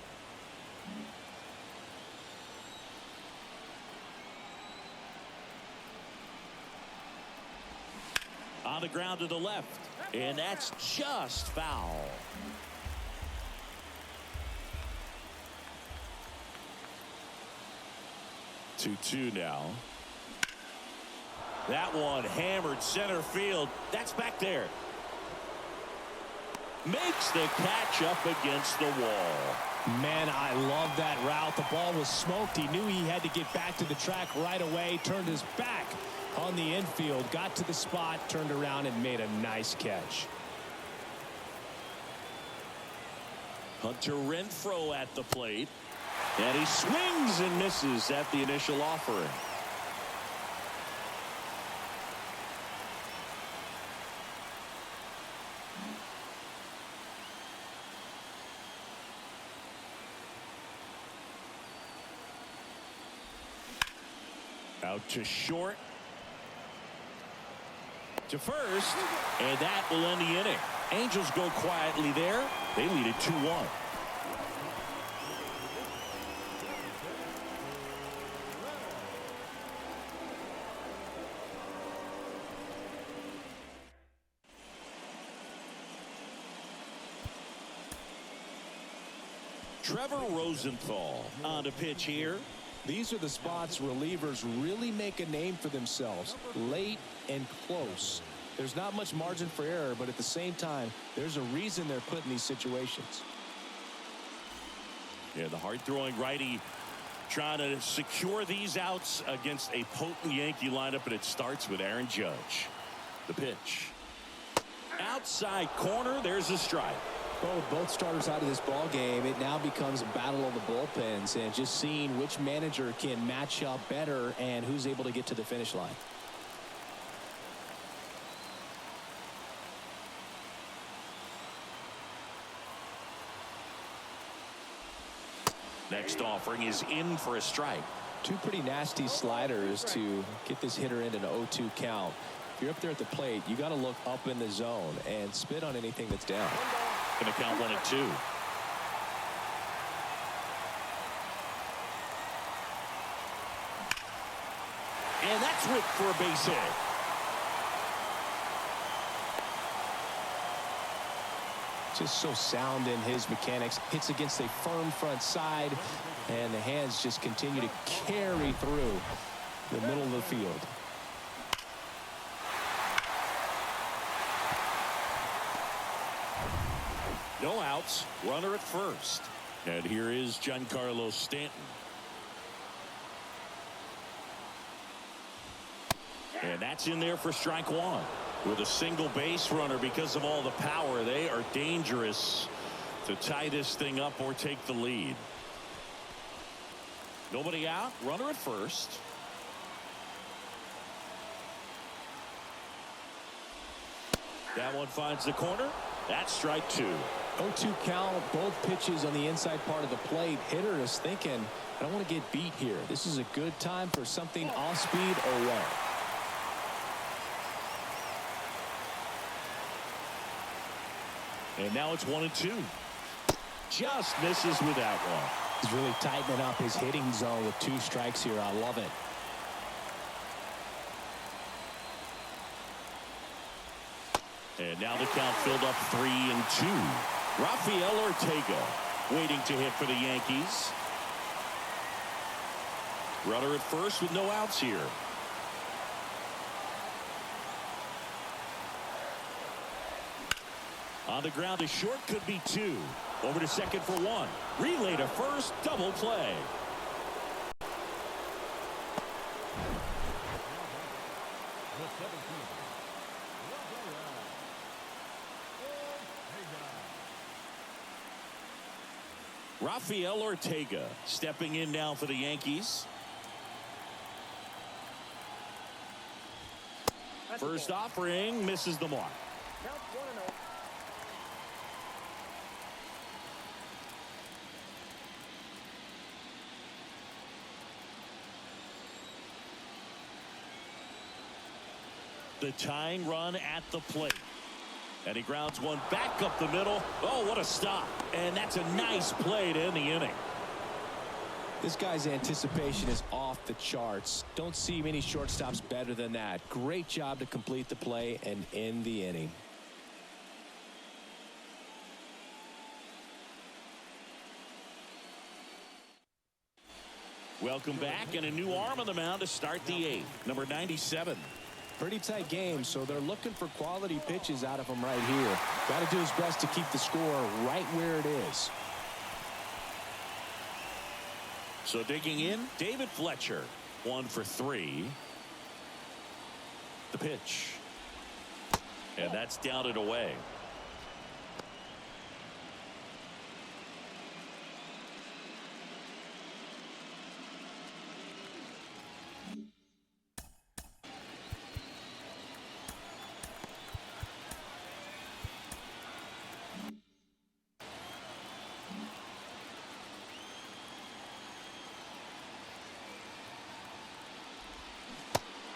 On the ground to the left. And that's just foul. Two now. That one hammered center field. That's back there. Makes the catch up against the wall. Man, I love that route. The ball was smoked. He knew he had to get back to the track right away. Turned his back on the infield. Got to the spot. Turned around and made a nice catch. Hunter Renfroe at the plate. And he swings and misses at the initial offering. Out to short. To first. And that will end the inning. Angels go quietly there. They lead it 2-1. Trevor Rosenthal on the pitch here. These are the spots relievers really make a name for themselves. Late and close. There's not much margin for error, but at the same time, there's a reason they're put in these situations. Yeah, the hard-throwing righty trying to secure these outs against a potent Yankee lineup, and it starts with Aaron Judge. The pitch. Outside corner, there's a strike. Both starters out of this ball game. It now becomes a battle of the bullpens and just seeing which manager can match up better and who's able to get to the finish line. Next offering is in for a strike. Two pretty nasty sliders to get this hitter into an 0-2 count. If you're up there at the plate, you got to look up in the zone and spit on anything that's down. Going to count 1-2. And that's whipped for a base hit. Just so sound in his mechanics. Hits against a firm front side, and the hands just continue to carry through. the middle of the field. No outs, runner at first. And here is Giancarlo Stanton. And that's in there for strike one. With a single base runner, because of all the power, they are dangerous to tie this thing up or take the lead. Nobody out, runner at first. That one finds the corner. That's strike two. 0-2 count, both pitches on the inside part of the plate. Hitter is thinking, I don't want to get beat here. This is a good time for something off speed away. And now it's 1-2. Just misses with that one. He's really tightening up his hitting zone with 2 strikes here. I love it. And now the count filled up 3-2. Rafael Ortega waiting to hit for the Yankees. Runner at first with no outs here. On the ground to short, could be 2. Over to second for 1. Relay to first, double play. Rafael Ortega stepping in now for the Yankees. First offering misses the mark. Count 1-0. The tying run at the plate. And he grounds one back up the middle. Oh, what a stop. And that's a nice play to end the inning. This guy's anticipation is off the charts. Don't see many shortstops better than that. Great job to complete the play and end the inning. Welcome back, and a new arm on the mound to start the 8th. Number 97. Pretty tight game, so they're looking for quality pitches out of him right here. Got to do his best to keep the score right where it is. So digging in, David Fletcher, 1 for 3. The pitch. And that's down and away.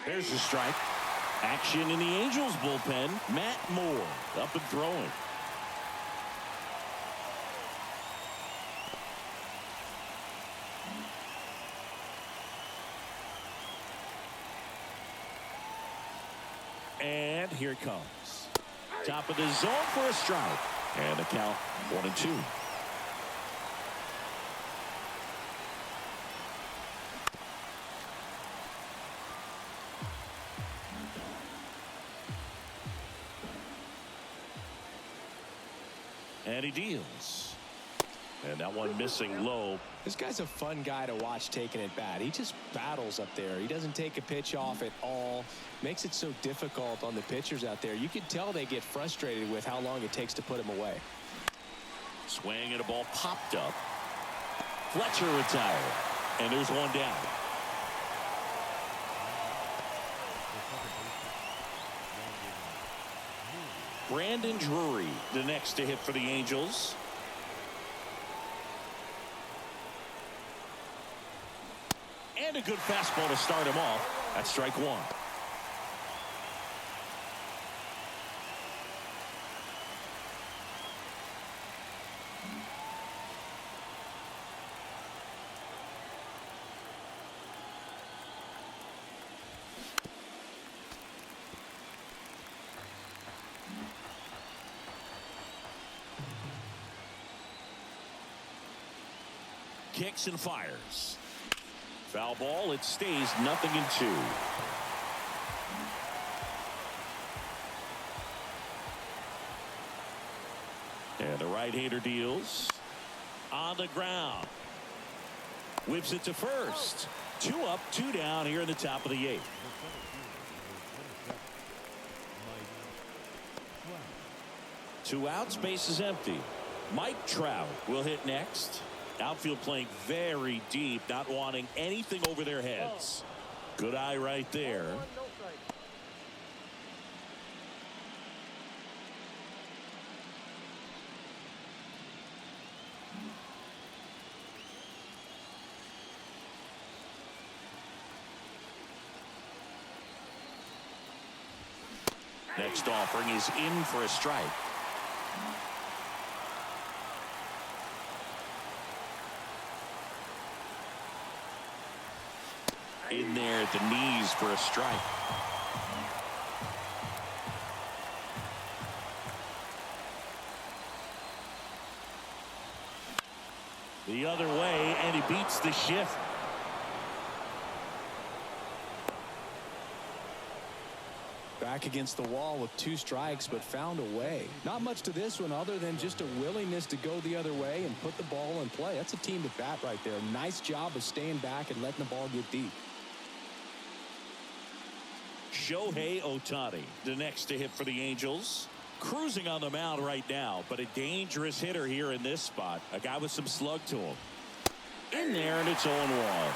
There's the strike. Action in the Angels bullpen. Matt Moore up and throwing. And here it comes. Top of the zone for a strike. And the count 1-2. And he deals. And that one missing low. This guy's a fun guy to watch taking it bat. He just battles up there. He doesn't take a pitch off at all. Makes it so difficult on the pitchers out there. You can tell they get frustrated with how long it takes to put him away. Swing and a ball popped up. Fletcher retired. And there's one down. Brandon Drury, the next to hit for the Angels. And a good fastball to start him off. That's strike one. Kicks and fires. Foul ball. It stays 0-2. And the right-hander deals on the ground. Whips it to first. 2 up, 2 down here in the top of the 8th. Two outs, base is empty. Mike Trout will hit next. Outfield playing very deep, not wanting anything over their heads. Good eye right there. Next offering is in for a strike. In there at the knees for a strike. The other way, and he beats the shift. Back against the wall with 2 strikes, but found a way. Not much to this one other than just a willingness to go the other way and put the ball in play. That's a team at bat right there. Nice job of staying back and letting the ball get deep. Shohei Ohtani, the next to hit for the Angels. Cruising on the mound right now, but a dangerous hitter here in this spot. A guy with some slug to him. In there, and it's 0-1.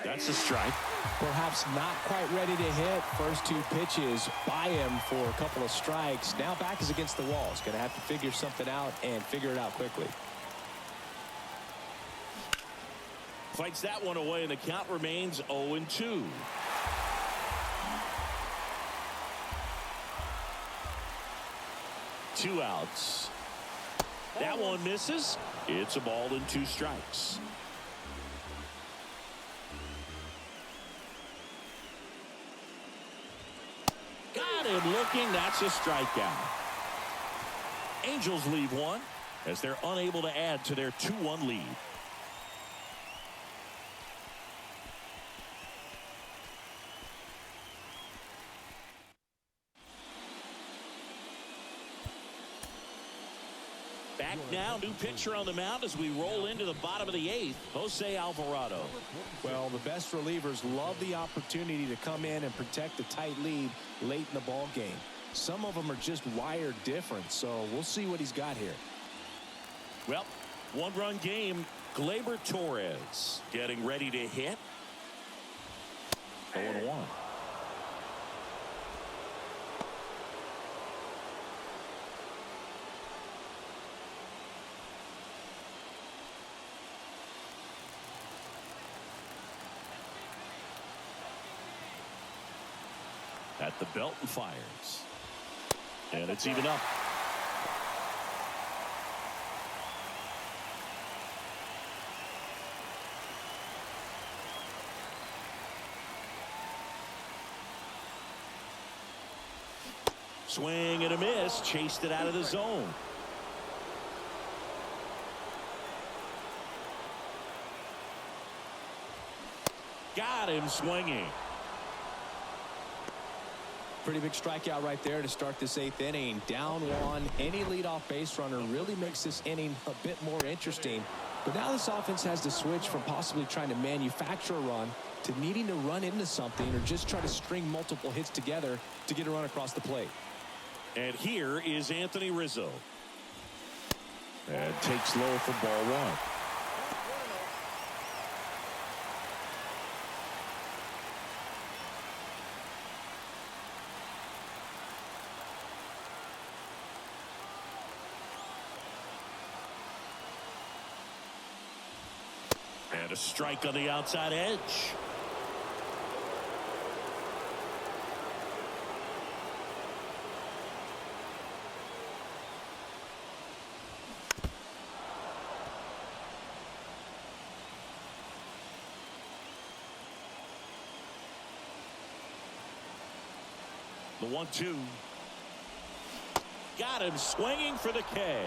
That's a strike. Perhaps not quite ready to hit. First 2 pitches by him for a couple of strikes. Now back is against the wall. He's going to have to figure something out and figure it out quickly. Fights that one away, and the count remains 0-2. Two outs. That one misses. It's a ball and 2 strikes. Got him looking. That's a strikeout. Angels leave one as they're unable to add to their 2-1 lead. Back now, new pitcher on the mound as we roll into the bottom of the 8th, Jose Alvarado. Well, the best relievers love the opportunity to come in and protect a tight lead late in the ball game. Some of them are just wired different, so we'll see what he's got here. Well, 1-run game. Gleyber Torres getting ready to hit. 0-1. At the belt and fires. And it's even up. Swing and a miss. Chased it out of the zone. Got him swinging. Pretty big strikeout right there to start this 8th inning. Down 1. Any leadoff base runner really makes this inning a bit more interesting. But now this offense has to switch from possibly trying to manufacture a run to needing to run into something or just try to string multiple hits together to get a run across the plate. And here is Anthony Rizzo. And takes low for ball 1. And a strike on the outside edge. The 1-2. Got him swinging for the K.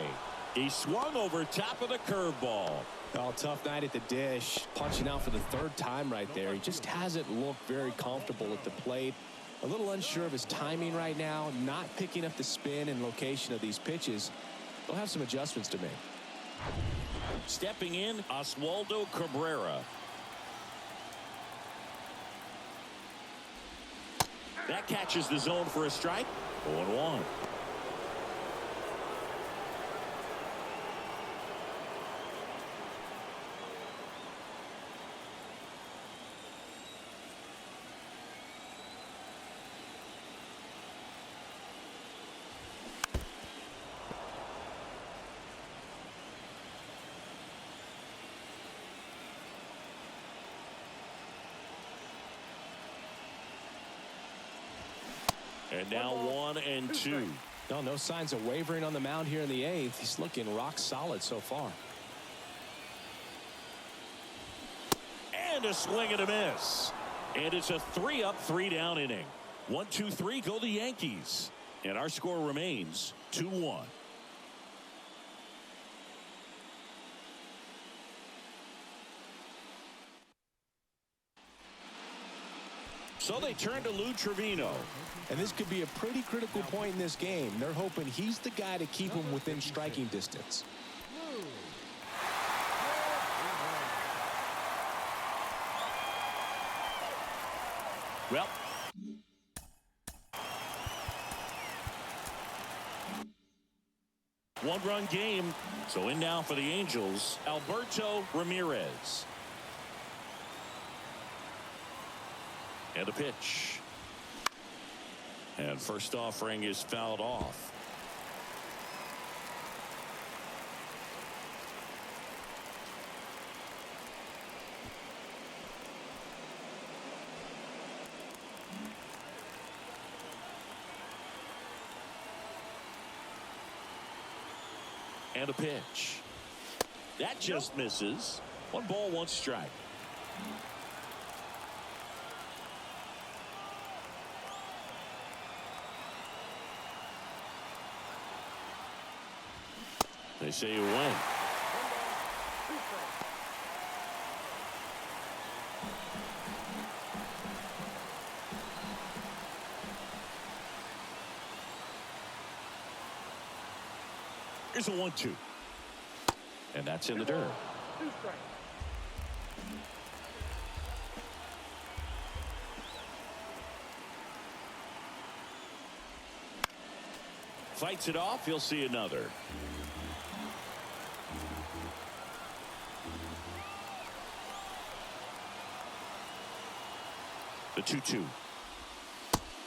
He swung over top of the curveball. Oh, tough night at the dish. Punching out for the third time right there. He just hasn't looked very comfortable at the plate. A little unsure of his timing right now. Not picking up the spin and location of these pitches. They'll have some adjustments to make. Stepping in, Oswaldo Cabrera. That catches the zone for a strike. 0-1. And now 1-2. No signs of wavering on the mound here in the eighth. He's looking rock solid so far. And a swing and a miss. And it's a 3-up, 3-down inning. 1-2-3 go the Yankees. And our score remains 2-1. So they turn to Lou Trevino. And this could be a pretty critical point in this game. They're hoping he's the guy to keep them within striking distance. Well, one-run game. So in now for the Angels, Alberto Ramirez. And a pitch. And first offering is fouled off. And a pitch. That just misses. 1 ball, 1 strike. They say you win. Here's a 1-2. And that's in the dirt. 2 strikes. Fights it off. He'll see another. The 2-2.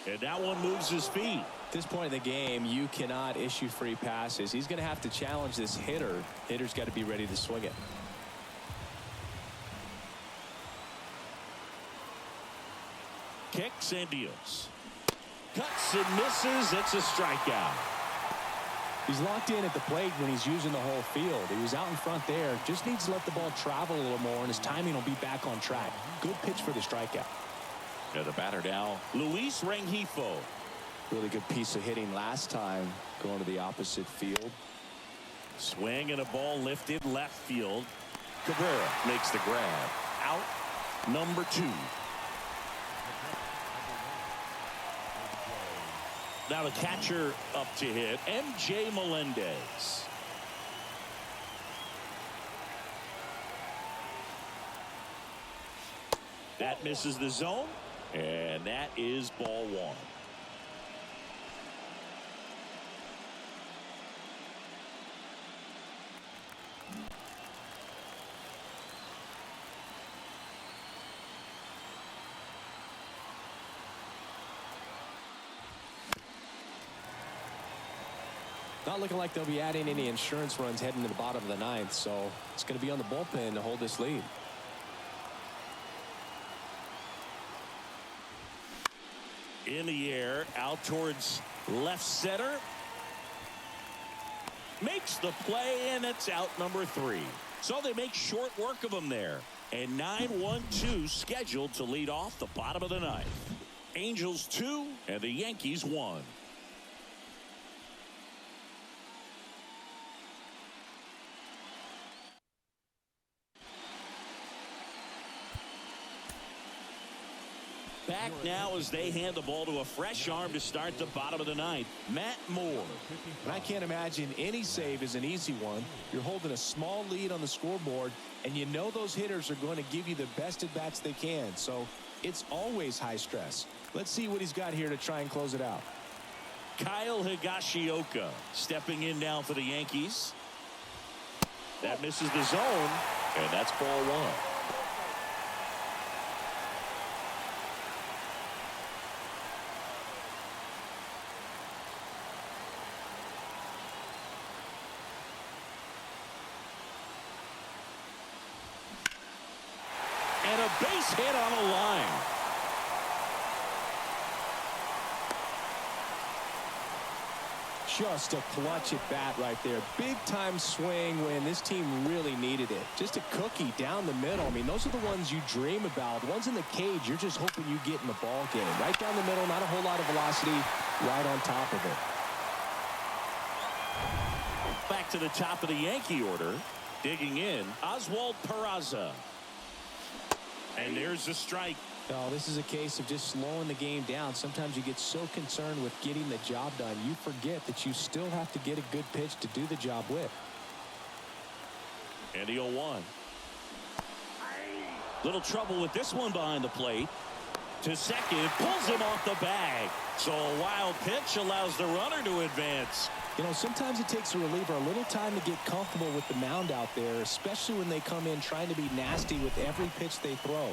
And that one moves his feet. At this point in the game, you cannot issue free passes. He's going to have to challenge this hitter. Hitter's got to be ready to swing it. Kicks and deals. Cuts and misses. It's a strikeout. He's locked in at the plate when he's using the whole field. He was out in front there. Just needs to let the ball travel a little more, and his timing will be back on track. Good pitch for the strikeout. Yeah, the batter now, Luis Rengifo. Really good piece of hitting last time, going to the opposite field. Swing and a ball lifted left field. Cabrera makes the grab. Out number 2. Now the catcher up to hit, MJ Melendez. That misses the zone, and that is ball 1. Not looking like they'll be adding any insurance runs heading to the bottom of the 9th, so it's going to be on the bullpen to hold this lead. In the air, out towards left center. Makes the play, and it's out number 3. So they make short work of him there. And 9-1-2 scheduled to lead off the bottom of the 9th. Angels 2 and the Yankees 1. Back now as they hand the ball to a fresh arm to start the bottom of the ninth. Matt Moore. And I can't imagine any save is an easy one. You're holding a small lead on the scoreboard, and you know those hitters are going to give you the best at bats they can. So it's always high stress. Let's see what he's got here to try and close it out. Kyle Higashioka stepping in now for the Yankees. That misses the zone, and that's ball one. And a base hit on the line. Just a clutch at bat right there. Big time swing when this team really needed it. Just a cookie down the middle. I mean, those are the ones you dream about. The ones in the cage, you're just hoping you get in the ball game. Right down the middle, not a whole lot of velocity, right on top of it. Back to the top of the Yankee order. Digging in, Oswald Peraza. And there's the strike. Oh, this is a case of just slowing the game down. Sometimes you get so concerned with getting the job done, you forget that you still have to get a good pitch to do the job with. And the 0-1. Little trouble with this one behind the plate. To second, pulls him off the bag. So a wild pitch allows the runner to advance. You know, sometimes it takes a reliever a little time to get comfortable with the mound out there, especially when they come in trying to be nasty with every pitch they throw.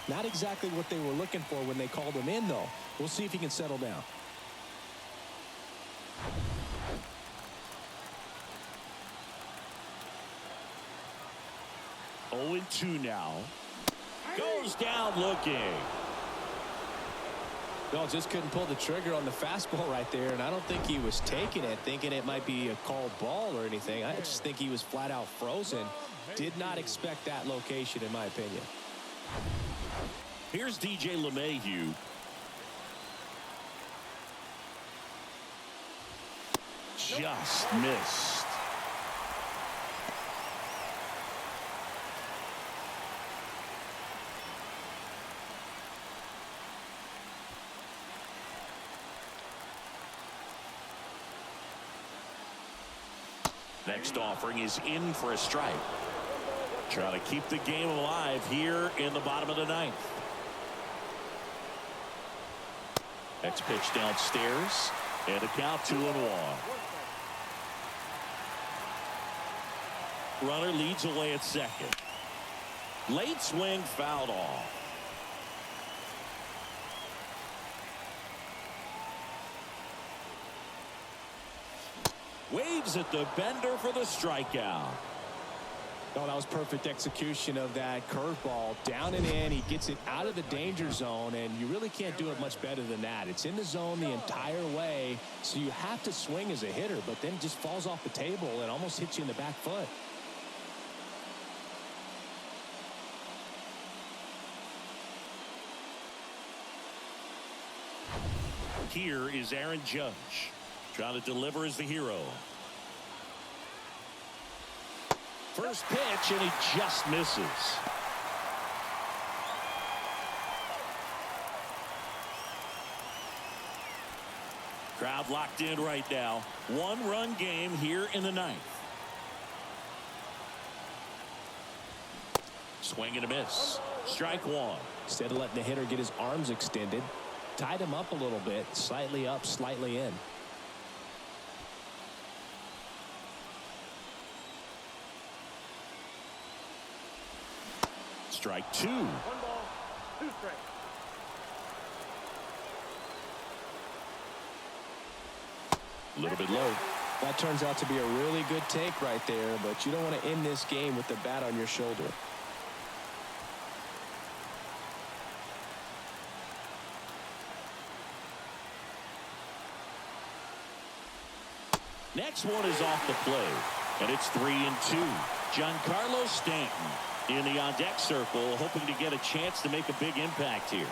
Not exactly what they were looking for when they called him in, though. We'll see if he can settle down. Oh, 0-2 now. Goes down looking. No, just couldn't pull the trigger on the fastball right there, and I don't think he was taking it, thinking it might be a called ball or anything. I just think he was flat out frozen. Did not expect that location, in my opinion. Here's DJ LeMahieu. Just missed. Next offering is in for a strike. Trying to keep the game alive here in the bottom of the ninth. Next pitch downstairs, and a count 2-1. Runner leads away at second. Late swing fouled off. Waves at the bender for the strikeout. Oh, that was perfect execution of that curveball. Down and in, he gets it out of the danger zone, and you really can't do it much better than that. It's in the zone the entire way, so you have to swing as a hitter, but then it just falls off the table and almost hits you in the back foot. Here is Aaron Judge. Trying to deliver as the hero. First pitch, and he just misses. Crowd locked in right now. One-run game here in the ninth. Swing and a miss. Strike one. Instead of letting the hitter get his arms extended, tied him up a little bit, slightly up, slightly in. Strike two. 1 ball, 2 strikes. A little bit low. That turns out to be a really good take right there, but you don't want to end this game with the bat on your shoulder. Next one is off the plate, and it's 3-2. Giancarlo Stanton in the on-deck circle, hoping to get a chance to make a big impact here.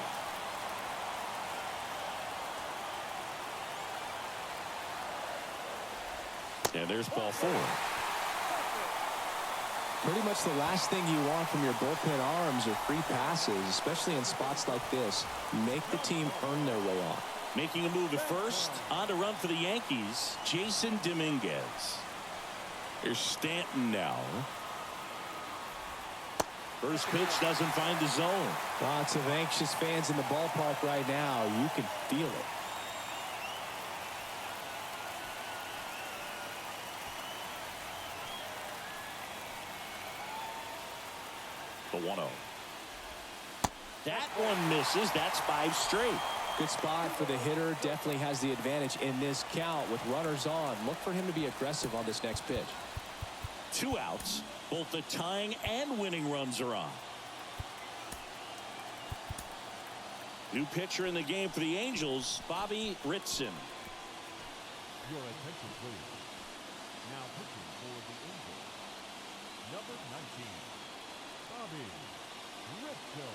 And there's ball 4. Pretty much the last thing you want from your bullpen arms are free passes, especially in spots like this. Make the team earn their way off. Making a move at first. On to run for the Yankees, Jason Dominguez. Here's Stanton now. First pitch doesn't find the zone. Lots of anxious fans in the ballpark right now. You can feel it. The 1-0. That one misses. That's 5 straight. Good spot for the hitter. Definitely has the advantage in this count with runners on. Look for him to be aggressive on this next pitch. 2 outs. Both the tying and winning runs are on. New pitcher in the game for the Angels, Bobby Ritson. Your attention, please. Now pitching for the Angels, number 19, Bobby Ritson.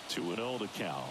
Two and 0 to count.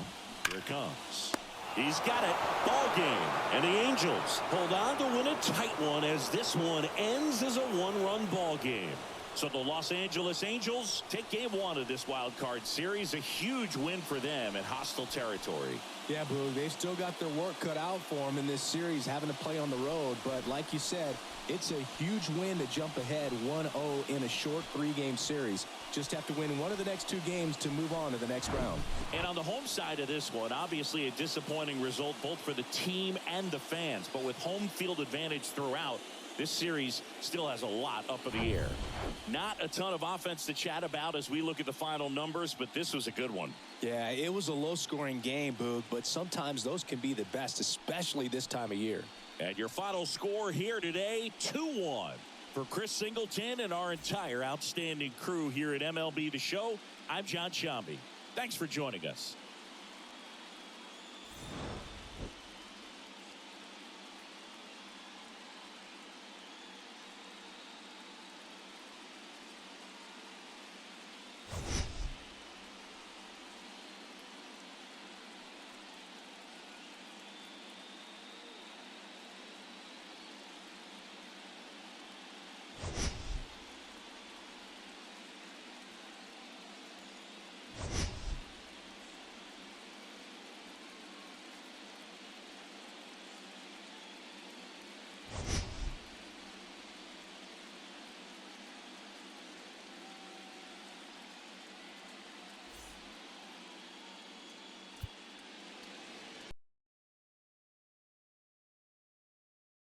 Here it comes. He's got it. Ball game. And the Angels hold on to win a tight one as this one ends as a 1-run ball game. So the Los Angeles Angels take game 1 of this wild card series. A huge win for them in hostile territory. Yeah, Boo, they've still got their work cut out for them in this series, having to play on the road. But like you said, it's a huge win to jump ahead 1-0 in a short 3-game series. Just have to win one of the next 2 games to move on to the next round. And on the home side of this one, obviously a disappointing result both for the team and the fans. But with home field advantage throughout, this series still has a lot up in the air. Not a ton of offense to chat about as we look at the final numbers, but this was a good one. Yeah, it was a low-scoring game, Boog, but sometimes those can be the best, especially this time of year. And your final score here today, 2-1. For Chris Singleton and our entire outstanding crew here at MLB The Show, I'm John Shambi. Thanks for joining us.